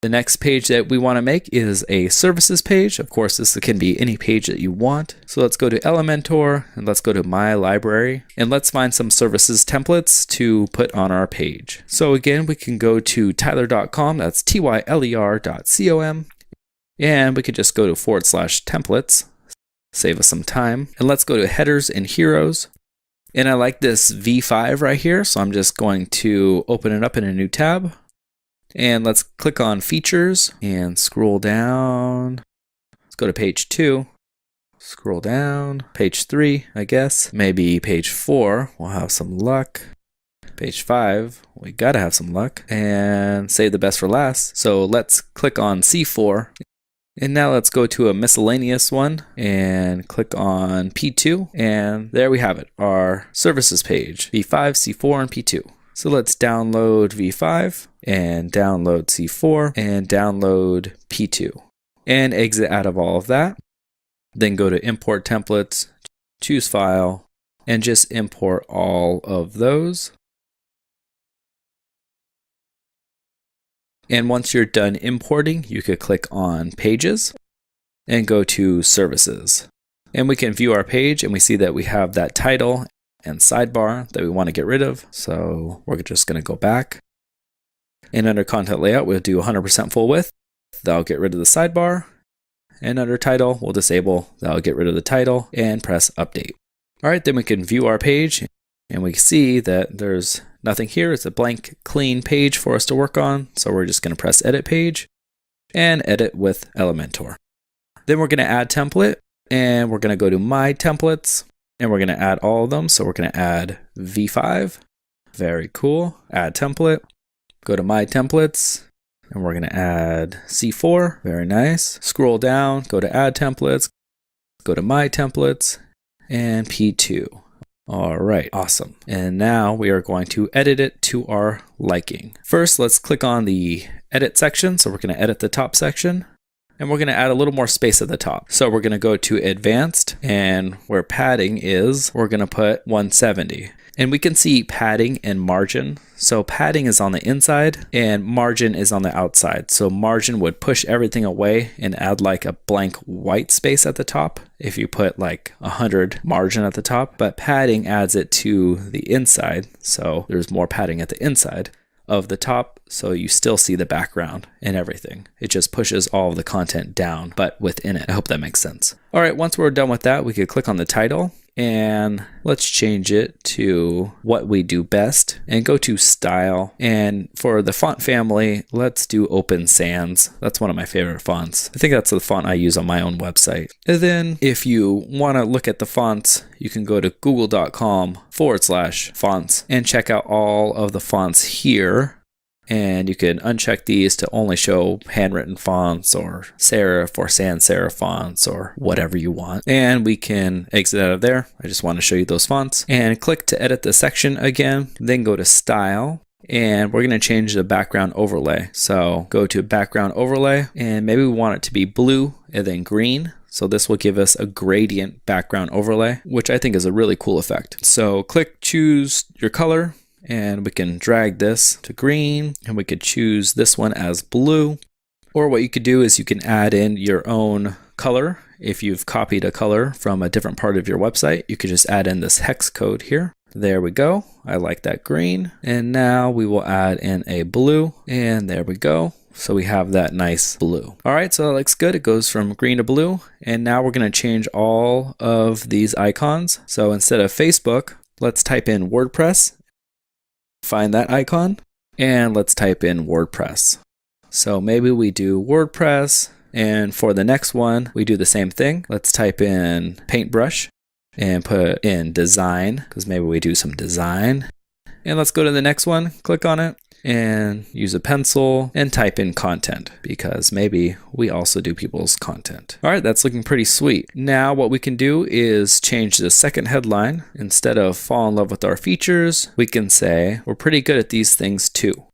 A: The next page that we want to make is a services page. Of course, this can be any page that you want. So let's go to Elementor and let's go to My Library and let's find some services templates to put on our page. So again, we can go to tyler.com, that's tyler.com, and we could just go to /templates. Save us some time. And let's go to headers and heroes. And I like this V5 right here. So I'm just going to open it up in a new tab. And let's click on features and scroll down. Let's go to page 2. Scroll down. Page 3, I guess. Maybe page 4. We'll have some luck. Page 5. We gotta have some luck. And save the best for last. So let's click on C4. And now let's go to a miscellaneous one and click on P2. And there we have it, our services page, V5, C4, and P2. So let's download V5 and download C4 and download P2 and exit out of all of that. Then go to import templates, choose file, and just import all of those. And once you're done importing, you could click on Pages and go to Services. And we can view our page and we see that we have that title and sidebar that we want to get rid of. So we're just going to go back. And under Content Layout, we'll do 100% full width. That'll get rid of the sidebar. And under Title, we'll disable. That'll get rid of the title and press Update. All right, then we can view our page and we see that there's nothing here. It's a blank, clean page for us to work on. So we're just going to press Edit Page and edit with Elementor. Then we're going to add template, and we're going to go to My Templates, and we're going to add all of them. So we're going to add V5. Very cool. Add template. Go to My Templates, and we're going to add C4. Very nice. Scroll down, go to Add Templates, go to My Templates, and P2. All right, awesome. And now we are going to edit it to our liking. First, let's click on the edit section. So we're going to edit the top section, and we're going to add a little more space at the top. So we're going to go to advanced, and where padding is, we're going to put 170. And we can see padding and margin. So padding is on the inside and margin is on the outside. So margin would push everything away and add like a blank white space at the top if you put like 100 margin at the top. But padding adds it to the inside. So there's more padding at the inside of the top. So you still see the background and everything. It just pushes all of the content down, but within it. I hope that makes sense. All right, once we're done with that, we could click on the title. And let's change it to what we do best and go to style. And for the font family, let's do Open Sans. That's one of my favorite fonts. I think that's the font I use on my own website. And then if you want to look at the fonts, you can go to google.com/fonts and check out all of the fonts here. And you can uncheck these to only show handwritten fonts or serif or sans serif fonts or whatever you want. And we can exit out of there. I just want to show you those fonts. And click to edit the section again. Then go to style. And we're going to change the background overlay. So go to background overlay. And maybe we want it to be blue and then green. So this will give us a gradient background overlay, which I think is a really cool effect. So click choose your color. And we can drag this to green, and we could choose this one as blue. Or what you could do is you can add in your own color. If you've copied a color from a different part of your website, you could just add in this hex code here. There we go. I like that green. And now we will add in a blue, and there we go. So we have that nice blue. All right, so that looks good. It goes from green to blue. And now we're going to change all of these icons. So instead of Facebook, let's type in WordPress. Find that icon, and let's type in WordPress. So maybe we do WordPress, and for the next one, we do the same thing. Let's type in Paintbrush and put in design, because maybe we do some design. And let's go to the next one, click on it, and use a pencil and type in content, because maybe we also do people's content. All right, that's looking pretty sweet. Now what we can do is change the second headline. Instead of fall in love with our features, we can say we're pretty good at these things too.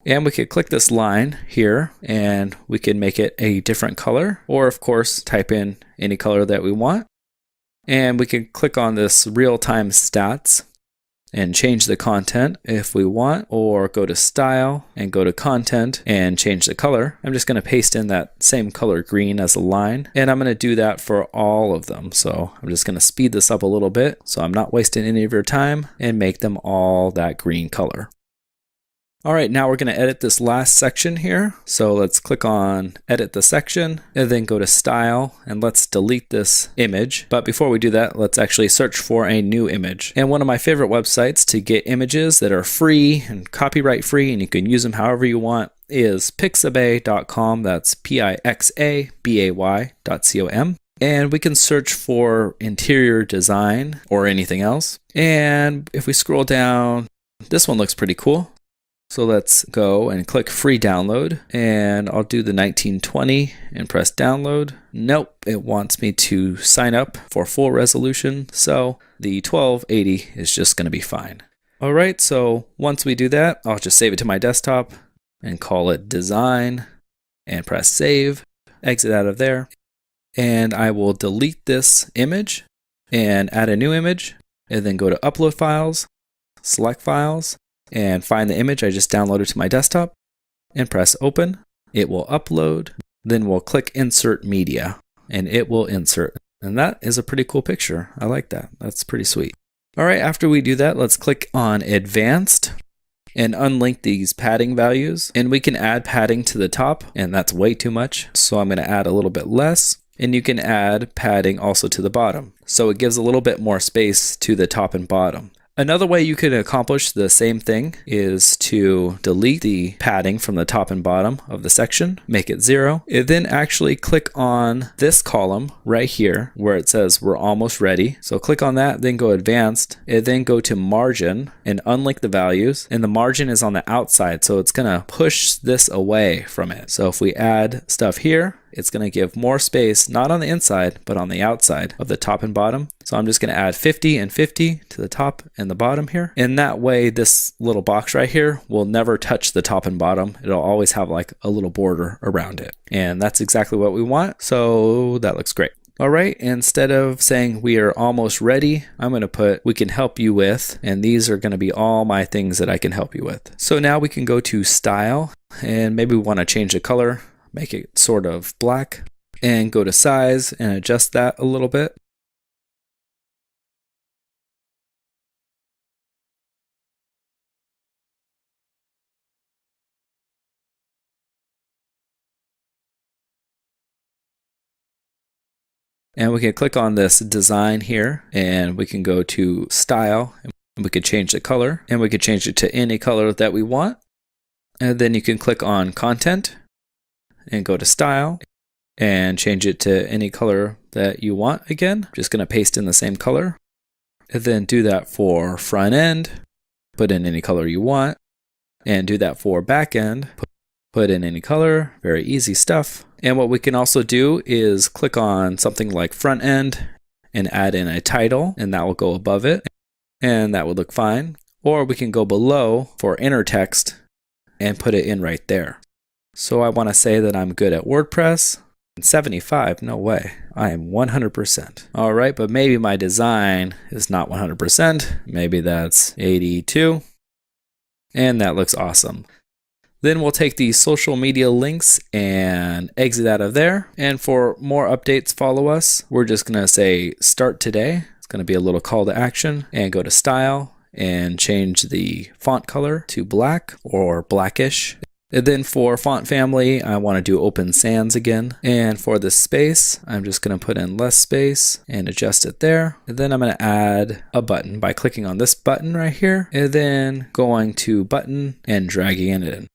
A: And we could click this line here and we can make it a different color, or of course type in any color that we want. And we can click on this real-time stats and change the content if we want, or go to style and go to content and change the color. I'm just going to paste in that same color green as a line, and I'm going to do that for all of them. So I'm just going to speed this up a little bit so I'm not wasting any of your time, and make them all that green color. All right, now we're going to edit this last section here. So let's click on edit the section and then go to style, and let's delete this image. But before we do that, let's actually search for a new image. And one of my favorite websites to get images that are free and copyright free, and you can use them however you want, is pixabay.com. That's pixabay.com. And we can search for interior design or anything else. And if we scroll down, this one looks pretty cool. So let's go and click free download, and I'll do the 1920 and press download. Nope, it wants me to sign up for full resolution. So the 1280 is just going to be fine. All right, so once we do that, I'll just save it to my desktop and call it design and press save, exit out of there. And I will delete this image and add a new image, and then go to upload files, select files, and find the image I just downloaded to my desktop and press open. It will upload. Then we'll click insert media and it will insert. And that is a pretty cool picture. I like that. That's pretty sweet. All right, after we do that, let's click on advanced and unlink these padding values. And we can add padding to the top, and that's way too much. So I'm going to add a little bit less. And you can add padding also to the bottom. So it gives a little bit more space to the top and bottom. Another way you could accomplish the same thing is to delete the padding from the top and bottom of the section, make it 0, and then actually click on this column right here where it says we're almost ready. So click on that, then go advanced, and then go to margin and unlink the values. And the margin is on the outside, so it's gonna push this away from it. So if we add stuff here, it's going to give more space, not on the inside, but on the outside of the top and bottom. So I'm just going to add 50 and 50 to the top and the bottom here. And that way, this little box right here will never touch the top and bottom. It'll always have like a little border around it. And that's exactly what we want. So that looks great. All right, instead of saying we are almost ready, I'm going to put we can help you with, and these are going to be all my things that I can help you with. So now we can go to style, and maybe we want to change the color. Make it sort of black, and go to size and adjust that a little bit. And we can click on this design here, and we can go to style, and we can change the color, and we can change it to any color that we want. And then you can click on content and go to style and change it to any color that you want again. Just going to paste in the same color. And then do that for front end, put in any color you want, and do that for back end, put in any color. Very easy stuff. And what we can also do is click on something like front end and add in a title, and that will go above it, and that would look fine. Or we can go below for inner text and put it in right there. So I want to say that I'm good at WordPress. 75, no way. I am 100%. All right, but maybe my design is not 100%. Maybe that's 82. And that looks awesome. Then we'll take these social media links and exit out of there. And for more updates, follow us. We're just going to say start today. It's going to be a little call to action, and go to style and change the font color to black or blackish. And then for font family, I want to do Open Sans again. And for the space, I'm just going to put in less space and adjust it there. And then I'm going to add a button by clicking on this button right here, and then going to button and dragging it in.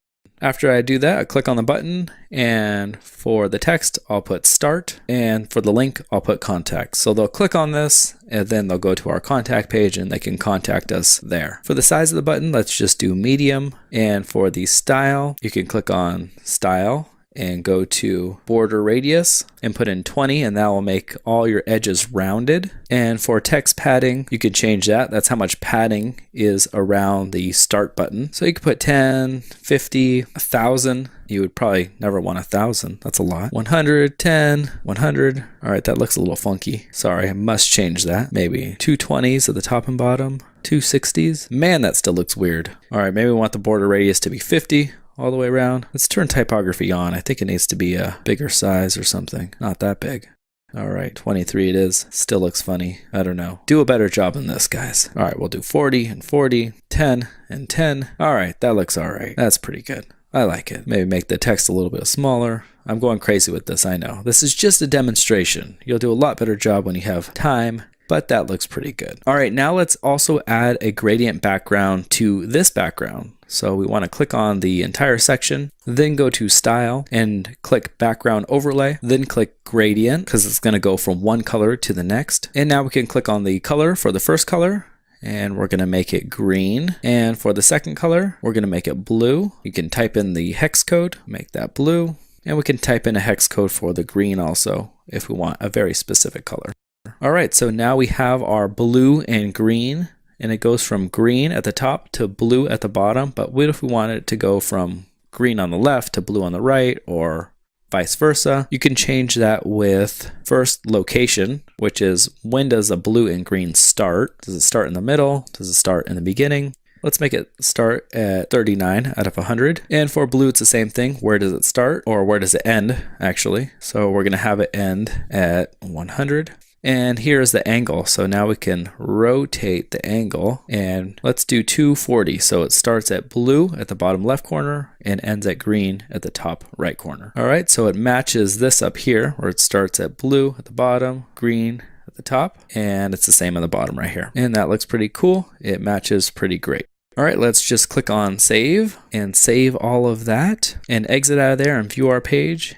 A: After I do that, I click on the button, and for the text, I'll put start, and for the link, I'll put contact. So they'll click on this, and then they'll go to our contact page, and they can contact us there. For the size of the button, let's just do medium, and for the style, you can click on style and go to border radius and put in 20, and that will make all your edges rounded. And for text padding, you can change that. That's how much padding is around the start button. So you could put 10, 50, 1,000. You would probably never want 1,000. That's a lot. 100, 10, 100. All right, that looks a little funky. Sorry, I must change that. Maybe 220s at the top and bottom, 260s. Man, that still looks weird. All right, maybe we want the border radius to be 50. All the way around. Let's turn typography on. I think it needs to be a bigger size or something. Not that big. All right, 23 it is. Still looks funny. I don't know. Do a better job than this, guys. All right, we'll do 40 and 40, 10 and 10. All right, that looks all right. That's pretty good. I like it. Maybe make the text a little bit smaller. I'm going crazy with this, I know. This is just a demonstration. You'll do a lot better job when you have time, but that looks pretty good. All right, now let's also add a gradient background to this background. So we want to click on the entire section, then go to style and click background overlay, then click gradient because it's going to go from one color to the next. And now we can click on the color for the first color, and we're going to make it green. And for the second color, we're going to make it blue. You can type in the hex code, make that blue, and we can type in a hex code for the green also if we want a very specific color. All right, so now we have our blue and green, and it goes from green at the top to blue at the bottom. But what if we want it to go from green on the left to blue on the right, or vice versa? You can change that with first location, which is when does a blue and green start? Does it start in the middle? Does it start in the beginning? Let's make it start at 39 out of 100. And for blue, it's the same thing. Where does it start, or where does it end, actually? So we're going to have it end at 100. And here's the angle. So now we can rotate the angle, and let's do 240. So it starts at blue at the bottom left corner and ends at green at the top right corner. All right, so it matches this up here where it starts at blue at the bottom, green at the top, and it's the same on the bottom right here. And that looks pretty cool. It matches pretty great. All right, let's just click on save and save all of that and exit out of there and view our page.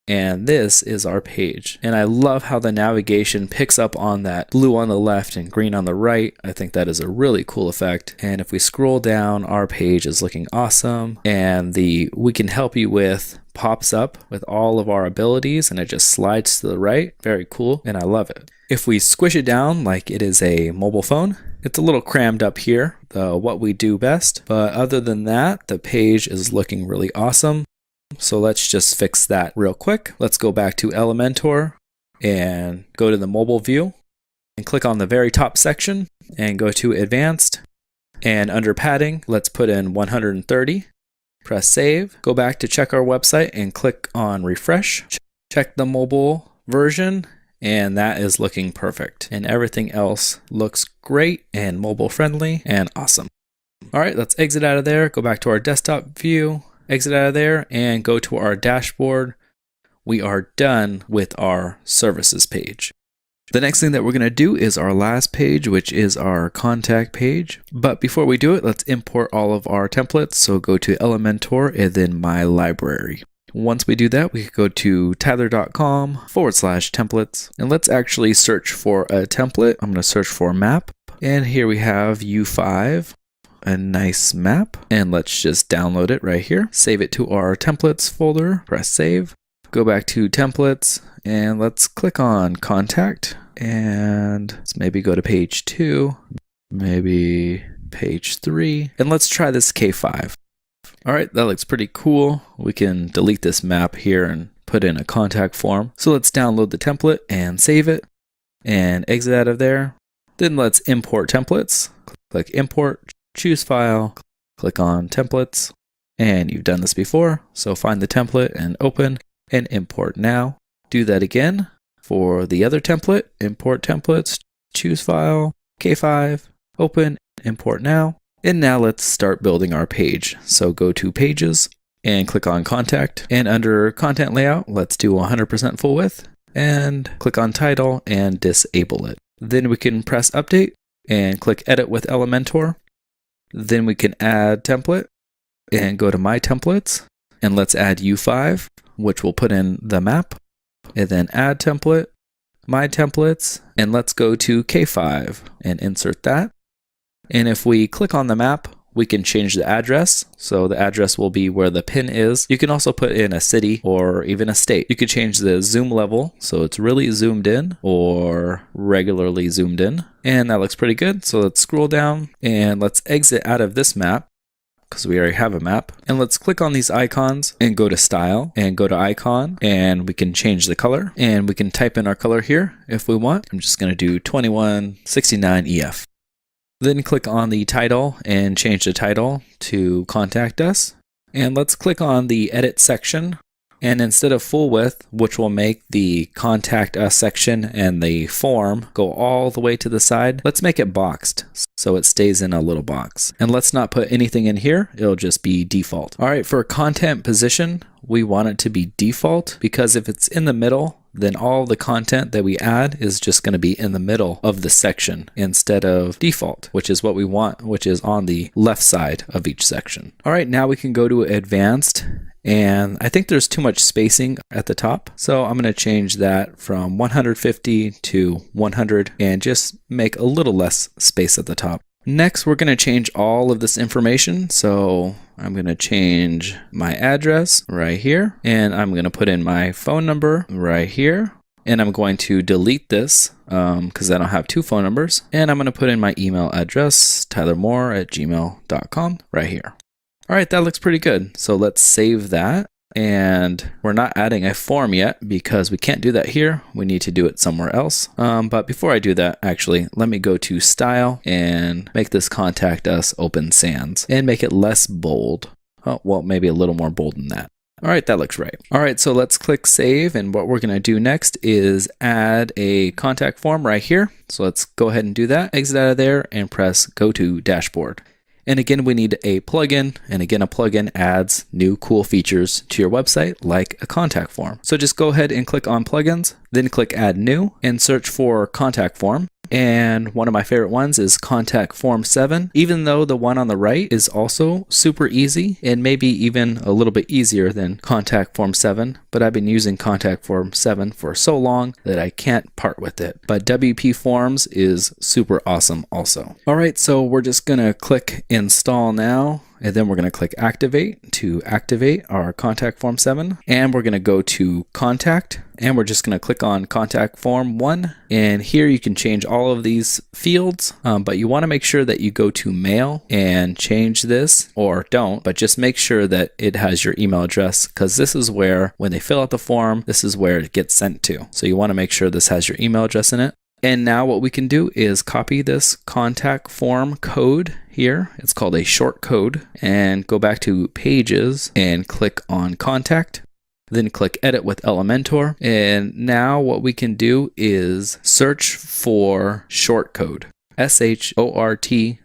A: And this is our page. And I love how the navigation picks up on that blue on the left and green on the right. I think that is a really cool effect. And if we scroll down, our page is looking awesome. And the we can help you with pops up with all of our abilities, and it just slides to the right. Very cool, and I love it. If we squish it down like it is a mobile phone, it's a little crammed up here, what we do best. But other than that, the page is looking really awesome. So let's just fix that real quick. Let's go back to Elementor and go to the mobile view and click on the very top section and go to Advanced. And under padding, let's put in 130. Press save. Go back to check our website and click on refresh. Check the mobile version, and that is looking perfect. And everything else looks great and mobile friendly and awesome. All right, let's exit out of there. Go back to our desktop view. Exit out of there and go to our dashboard. We are done with our services page. The next thing that we're going to do is our last page, which is our contact page. But before we do it, let's import all of our templates. So go to Elementor and then My Library. Once we do that, we can go to tyler.com/templates. And let's actually search for a template. I'm going to search for map. And here we have U5. A nice map, and let's just download it right here. Save it to our templates folder, press save, go back to templates, and let's click on contact, and let's maybe go to page 2, maybe page 3, and let's try this K5. All right, that looks pretty cool. We can delete this map here and put in a contact form. So let's download the template and save it and exit out of there. Then let's import templates. Click import. Choose file, click on templates, and you've done this before. So find the template and open and import now. Do that again for the other template, import templates, choose file, K5, open, import now. And now let's start building our page. So go to pages and click on contact, and under content layout, let's do 100% full width and click on title and disable it. Then we can press update and click edit with Elementor. Then we can add template and go to My Templates, and let's add U5, which we'll put in the map, and then add template, My Templates, and let's go to K5 and insert that. And if we click on the map, we can change the address. So the address will be where the pin is. You can also put in a city or even a state. You could change the zoom level so it's really zoomed in or regularly zoomed in. And that looks pretty good. So let's scroll down and let's exit out of this map because we already have a map. And let's click on these icons and go to style and go to icon, and we can change the color, and we can type in our color here if we want. I'm just going to do 2169 EF. Then click on the title and change the title to Contact Us. And let's click on the Edit section. And instead of full width, which will make the Contact Us section and the form go all the way to the side, let's make it boxed so it stays in a little box. And let's not put anything in here. It'll just be default. All right, for content position, we want it to be default because if it's in the middle, then all the content that we add is just going to be in the middle of the section instead of default, which is what we want, which is on the left side of each section. All right, now we can go to advanced, and I think there's too much spacing at the top. So I'm going to change that from 150 to 100 and just make a little less space at the top. Next, we're going to change all of this information. So I'm going to change my address right here, and I'm going to put in my phone number right here. And I'm going to delete this because I don't have two phone numbers. And I'm going to put in my email address, tylermoore@gmail.com right here. All right, that looks pretty good. So let's save that. And we're not adding a form yet because we can't do that here. We need to do it somewhere else. But before I do that, actually, let me go to style and make this Contact Us Open Sans and make it less bold. Oh, well, maybe a little more bold than that. All right, that looks right. All right, so let's click save. And what we're going to do next is add a contact form right here. So let's go ahead and do that. Exit out of there and press go to dashboard. And again, we need a plugin. And again, a plugin adds new cool features to your website, like a contact form. So just go ahead and click on plugins, then click add new and search for contact form. And one of my favorite ones is Contact Form 7, even though the one on the right is also super easy and maybe even a little bit easier than Contact Form 7. But I've been using Contact Form 7 for so long that I can't part with it. But WP Forms is super awesome also. All right, so we're just going to click install now. And then we're going to click activate to activate our contact form 7. And we're going to go to contact and we're just going to click on contact form 1. And here you can change all of these fields, but you want to make sure that you go to mail and change this, or don't, but just make sure that it has your email address, because this is where, when they fill out the form, this is where it gets sent to. So you want to make sure this has your email address in it. And now what we can do is copy this contact form code here. It's called a short code, and go back to pages and click on contact. Then click edit with Elementor. And now what we can do is search for short code. SHORTCODE,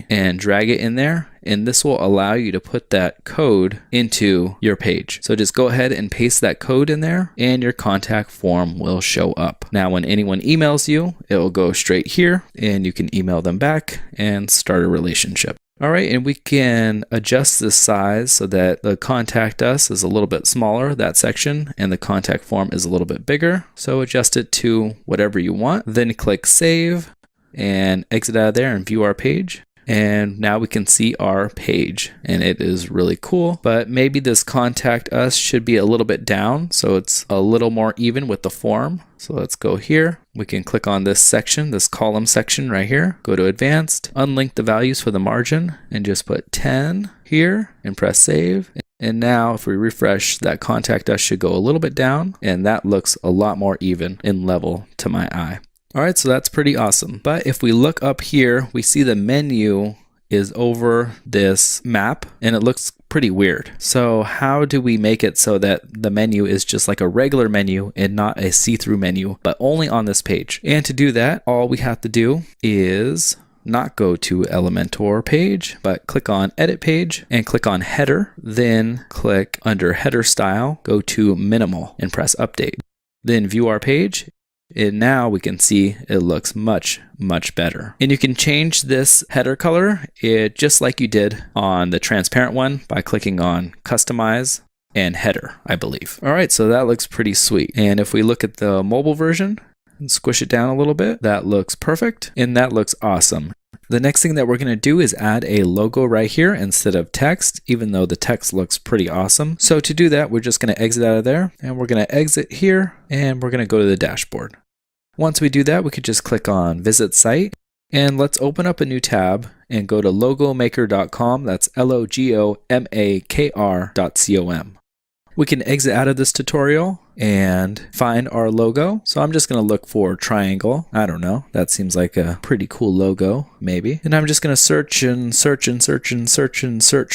A: and drag it in there, and this will allow you to put that code into your page. So just go ahead and paste that code in there and your contact form will show up. Now when anyone emails you, it will go straight here and you can email them back and start a relationship. All right, and we can adjust this size so that the contact us is a little bit smaller, that section, and the contact form is a little bit bigger. So adjust it to whatever you want, then click save and exit out of there and view our page. And now we can see our page, and it is really cool, but maybe this contact us should be a little bit down so it's a little more even with the form. So let's go here. We can click on this section, this column section right here, go to advanced, unlink the values for the margin and just put 10 here and press save. And now if we refresh, that contact us should go a little bit down, and that looks a lot more even in level to my eye. All right, so that's pretty awesome. But if we look up here, we see the menu is over this map and it looks pretty weird. So how do we make it so that the menu is just like a regular menu and not a see-through menu, but only on this page? And to do that, all we have to do is not go to Elementor page, but click on edit page and click on header, then click under header style, go to minimal and press update. Then view our page. And now we can see it looks much better. And you can change this header color just like you did on the transparent one by clicking on customize and header, I believe. All right, so that looks pretty sweet. And if we look at the mobile version and squish it down a little bit, that looks perfect and that looks awesome. The next thing that we're going to do is add a logo right here instead of text, even though the text looks pretty awesome. So to do that, we're just going to exit out of there and we're going to exit here and we're going to go to the dashboard. Once we do that, we could just click on visit site and let's open up a new tab and go to logomaker.com. That's logomakr.com. We can exit out of this tutorial and find our logo. So I'm just going to look for triangle. I don't know. That seems like a pretty cool logo, maybe. And I'm just going to search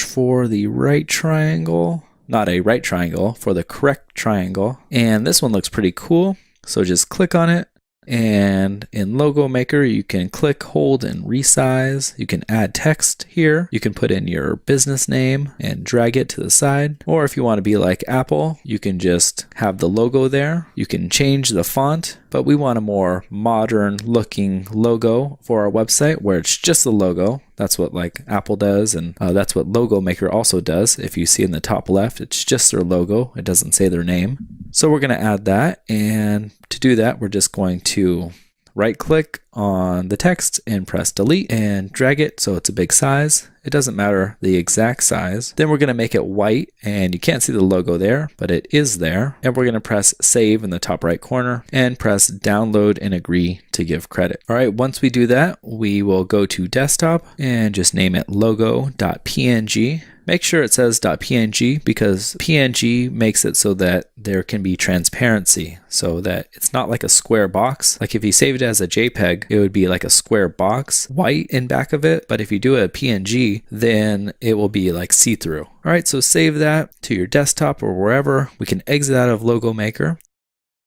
A: for the right triangle. Not a right triangle, for the correct triangle. And this one looks pretty cool. So just click on it. And in Logo Maker, you can click, hold, and resize. You can add text here. You can put in your business name and drag it to the side. Or if you want to be like Apple, you can just have the logo there. You can change the font, but we want a more modern looking logo for our website where it's just the logo. That's what like Apple does, and that's what Logo Maker also does. If you see in the top left, it's just their logo. It doesn't say their name. So we're going to add that, and to do that, we're just going to right click on the text and press delete and drag it so it's a big size. It doesn't matter the exact size. Then we're going to make it white, and you can't see the logo there, but it is there. And we're going to press save in the top right corner and press download and agree to give credit. All right, once we do that, we will go to desktop and just name it logo.png. Make sure it says .png because PNG makes it so that there can be transparency, so that it's not like a square box. Like if you save it as a JPEG, it would be like a square box, white in back of it. But if you do a PNG, then it will be like see-through. All right, so save that to your desktop or wherever. We can exit out of Logo Maker.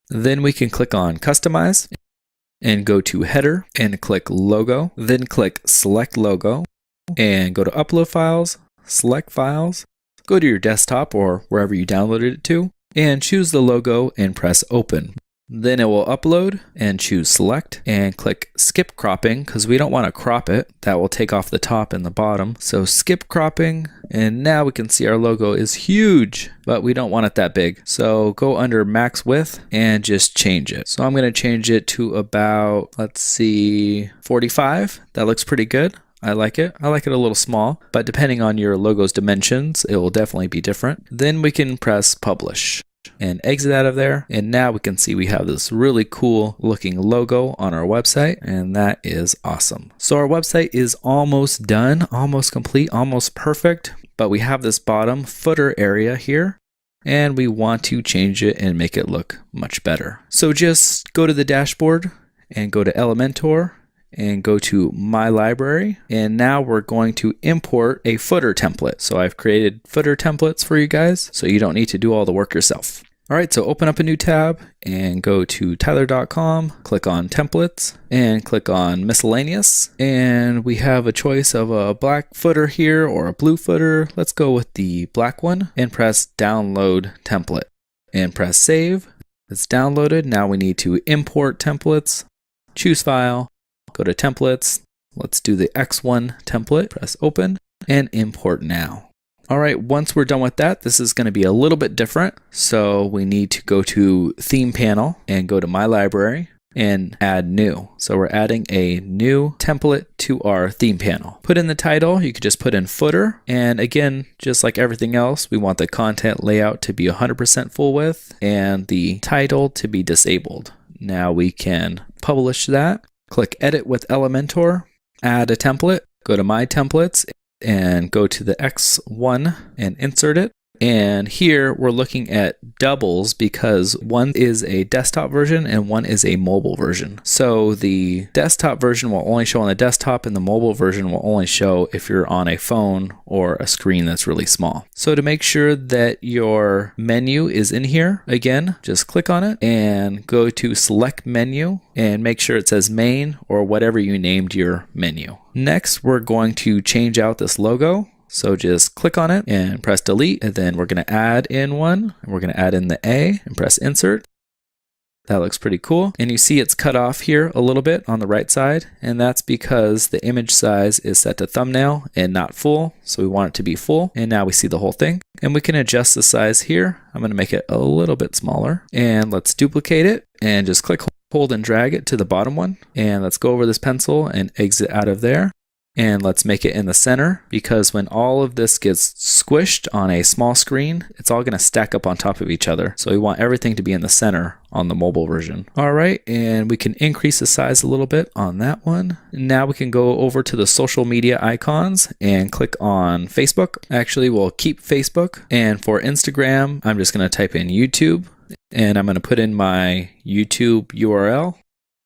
A: Then we can click on Customize and go to Header and click Logo. Then click Select Logo. and go to Upload Files, select Files, go to your desktop or wherever you downloaded it to, and choose the logo and press Open. Then it will upload and choose Select and click Skip Cropping because we don't want to crop it. That will take off the top and the bottom. So skip cropping, and now we can see our logo is huge, but we don't want it that big. So go under Max Width and just change it. So I'm going to change it to about, let's see, 45. That looks pretty good. I like it. I like it a little small, but depending on your logo's dimensions, it will definitely be different. Then we can press Publish and exit out of there. And now we can see we have this really cool looking logo on our website, and that is awesome. So our website is almost done, almost complete, almost perfect, but we have this bottom footer area here, and we want to change it and make it look much better. So just go to the dashboard and go to Elementor and go to My Library, and now we're going to import a footer template. So I've created footer templates for you guys, so you don't need to do all the work yourself. All right, so open up a new tab and go to tyler.com, click on Templates, and click on Miscellaneous. And we have a choice of a black footer here or a blue footer. Let's go with the black one and press Download Template and press Save. It's downloaded. Now we need to import templates, choose File, go to Templates, let's do the X1 template, press Open, and Import Now. All right, once we're done with that, this is going to be a little bit different. So we need to go to Theme Panel and go to My Library and add New. So we're adding a new template to our theme panel. Put in the title, you could just put in footer. And again, just like everything else, we want the content layout to be 100% full width and the title to be disabled. Now we can publish that. Click Edit with Elementor, add a template, go to My Templates, and go to the X1 and insert it. And here we're looking at doubles because one is a desktop version and one is a mobile version. So the desktop version will only show on the desktop and the mobile version will only show if you're on a phone or a screen that's really small. So to make sure that your menu is in here, again, just click on it and go to Select Menu and make sure it says Main or whatever you named your menu. Next, we're going to change out this logo. So just click on it and press delete, and then we're going to add in one, and we're going to add in the A and press insert. That looks pretty cool. And you see it's cut off here a little bit on the right side, and that's because the image size is set to thumbnail and not full. So we want it to be full, and now we see the whole thing. And we can adjust the size here. I'm going to make it a little bit smaller, and let's duplicate it and just click, hold, and drag it to the bottom one. And let's go over this pencil and exit out of there. And let's make it in the center because when all of this gets squished on a small screen, it's all going to stack up on top of each other. So we want everything to be in the center on the mobile version. All right, and we can increase the size a little bit on that one. Now we can go over to the social media icons and click on Facebook. Actually, we'll keep Facebook. And for Instagram, I'm just going to type in YouTube and I'm going to put in my YouTube URL.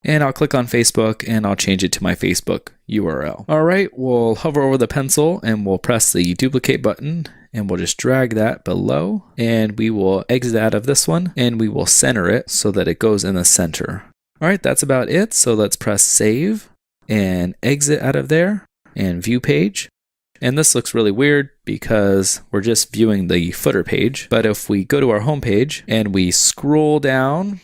A: And I'll click on Facebook and I'll change it to my Facebook URL. All right, we'll hover over the pencil and we'll press the duplicate button and we'll just drag that below and we will exit out of this one and we will center it so that it goes in the center. All right, that's about it. So let's press save and exit out of there and view page. And this looks really weird because we're just viewing the footer page. But if we go to our home page and we scroll down,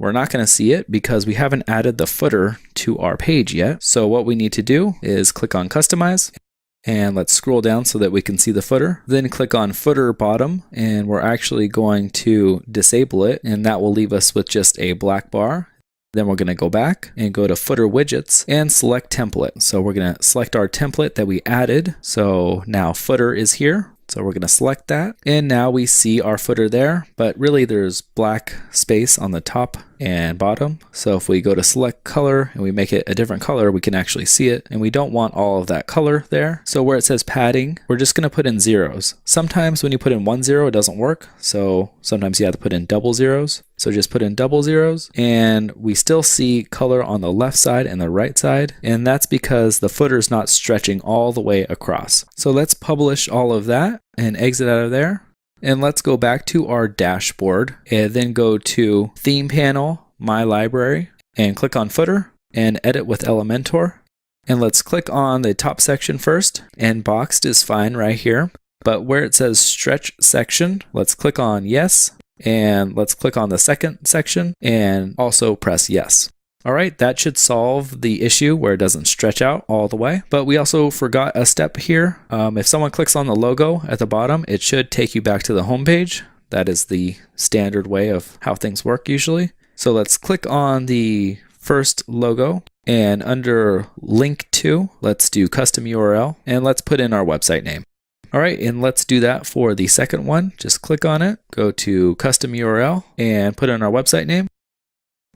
A: we're not going to see it because we haven't added the footer to our page yet. So what we need to do is click on Customize and let's scroll down so that we can see the footer. Then click on Footer Bottom and we're actually going to disable it and that will leave us with just a black bar. Then we're going to go back and go to Footer Widgets and select Template. So we're going to select our template that we added. So now footer is here. So we're going to select that and now we see our footer there, but really there's black space on the top and bottom. So if we go to select color and we make it a different color, we can actually see it and we don't want all of that color there. So where it says padding, we're just going to put in zeros. Sometimes when you put in 1 0, it doesn't work. So sometimes you have to put in double zeros. So just put in double zeros and we still see color on the left side and the right side. And that's because the footer is not stretching all the way across. So let's publish all of that and exit out of there. And let's go back to our dashboard and then go to Theme Panel, My Library, and click on Footer and Edit with Elementor. And let's click on the top section first, and boxed is fine right here. But where it says stretch section, let's click on yes, and let's click on the second section and also press yes. All right, that should solve the issue where it doesn't stretch out all the way. But we also forgot a step here. If someone clicks on the logo at the bottom, it should take you back to the home page. That is the standard way of how things work usually. So let's click on the first logo, and under link to, let's do custom URL, and let's put in our website name. All right, and let's do that for the second one. Just click on it, go to custom URL, and put in our website name.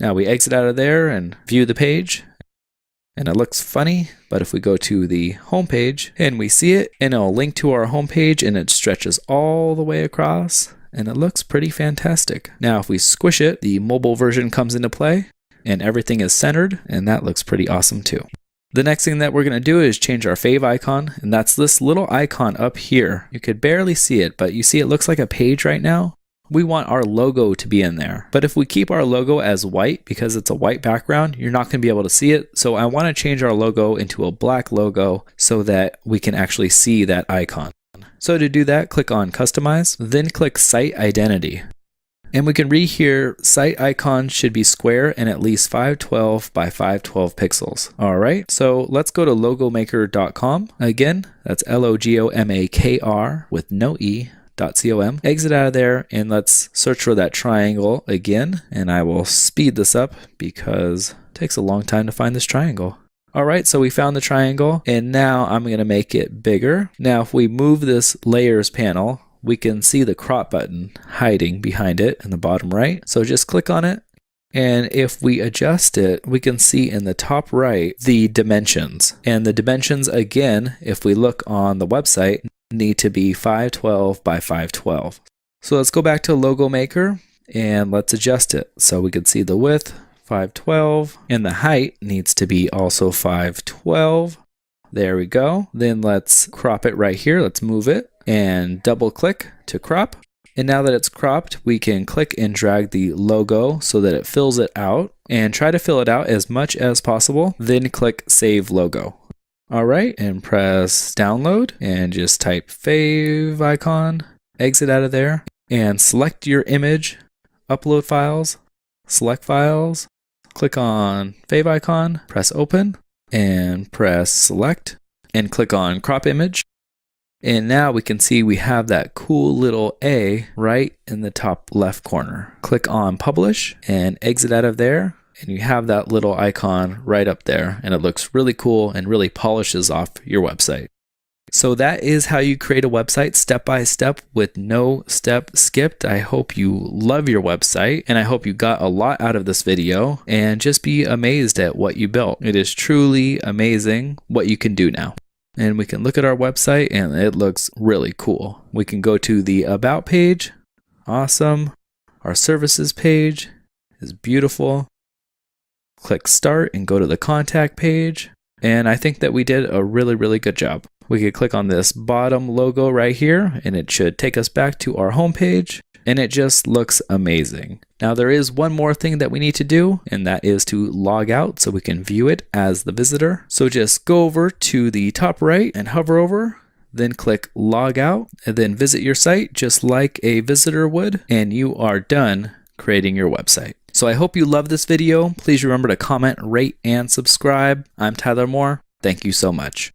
A: Now we exit out of there and view the page, and it looks funny, but if we go to the home page and we see it, and it'll link to our home page, and it stretches all the way across, and it looks pretty fantastic. Now if we squish it, the mobile version comes into play, and everything is centered, and that looks pretty awesome too. The next thing that we're going to do is change our fave icon, and that's this little icon up here. You could barely see it, but you see it looks like a page right now. We want our logo to be in there. But if we keep our logo as white, because it's a white background, you're not going to be able to see it. So I want to change our logo into a black logo so that we can actually see that icon. So to do that, click on Customize, then click Site Identity. And we can read here, site icon should be square and at least 512 by 512 pixels. All right, so let's go to logomaker.com. Again, that's LOGOMAKR with no E.com. Exit out of there, and let's search for that triangle again. And I will speed this up because it takes a long time to find this triangle. All right, so we found the triangle, and now I'm going to make it bigger. Now, if we move this layers panel, we can see the crop button hiding behind it in the bottom right. So just click on it. And if we adjust it, we can see in the top right the dimensions. And the dimensions, again, if we look on the website, need to be 512 by 512. So let's go back to Logo Maker and let's adjust it. So we can see the width, 512, and the height needs to be also 512. There we go. Then let's crop it right here. Let's move it and double click to crop. And now that it's cropped, we can click and drag the logo so that it fills it out, and try to fill it out as much as possible. Then click Save Logo. All right, and press download and just type fave icon, exit out of there, and select your image, upload files, select files, click on fave icon, press open, and press select, and click on crop image. And now we can see we have that cool little A right in the top left corner. Click on publish and exit out of there, and you have that little icon right up there, and it looks really cool and really polishes off your website. So that is how you create a website step by step with no step skipped. I hope you love your website, and I hope you got a lot out of this video, and just be amazed at what you built. It is truly amazing what you can do now. And we can look at our website, and it looks really cool. We can go to the About page. Awesome. Our Services page is beautiful. Click Start and go to the Contact page. And I think that we did a really, really good job. We could click on this bottom logo right here, and it should take us back to our home page. And it just looks amazing. Now there is one more thing that we need to do, and that is to log out so we can view it as the visitor. So just go over to the top right and hover over, then click log out, and then visit your site just like a visitor would, and you are done creating your website. So I hope you love this video. Please remember to comment, rate, and subscribe. I'm Tyler Moore. Thank you so much.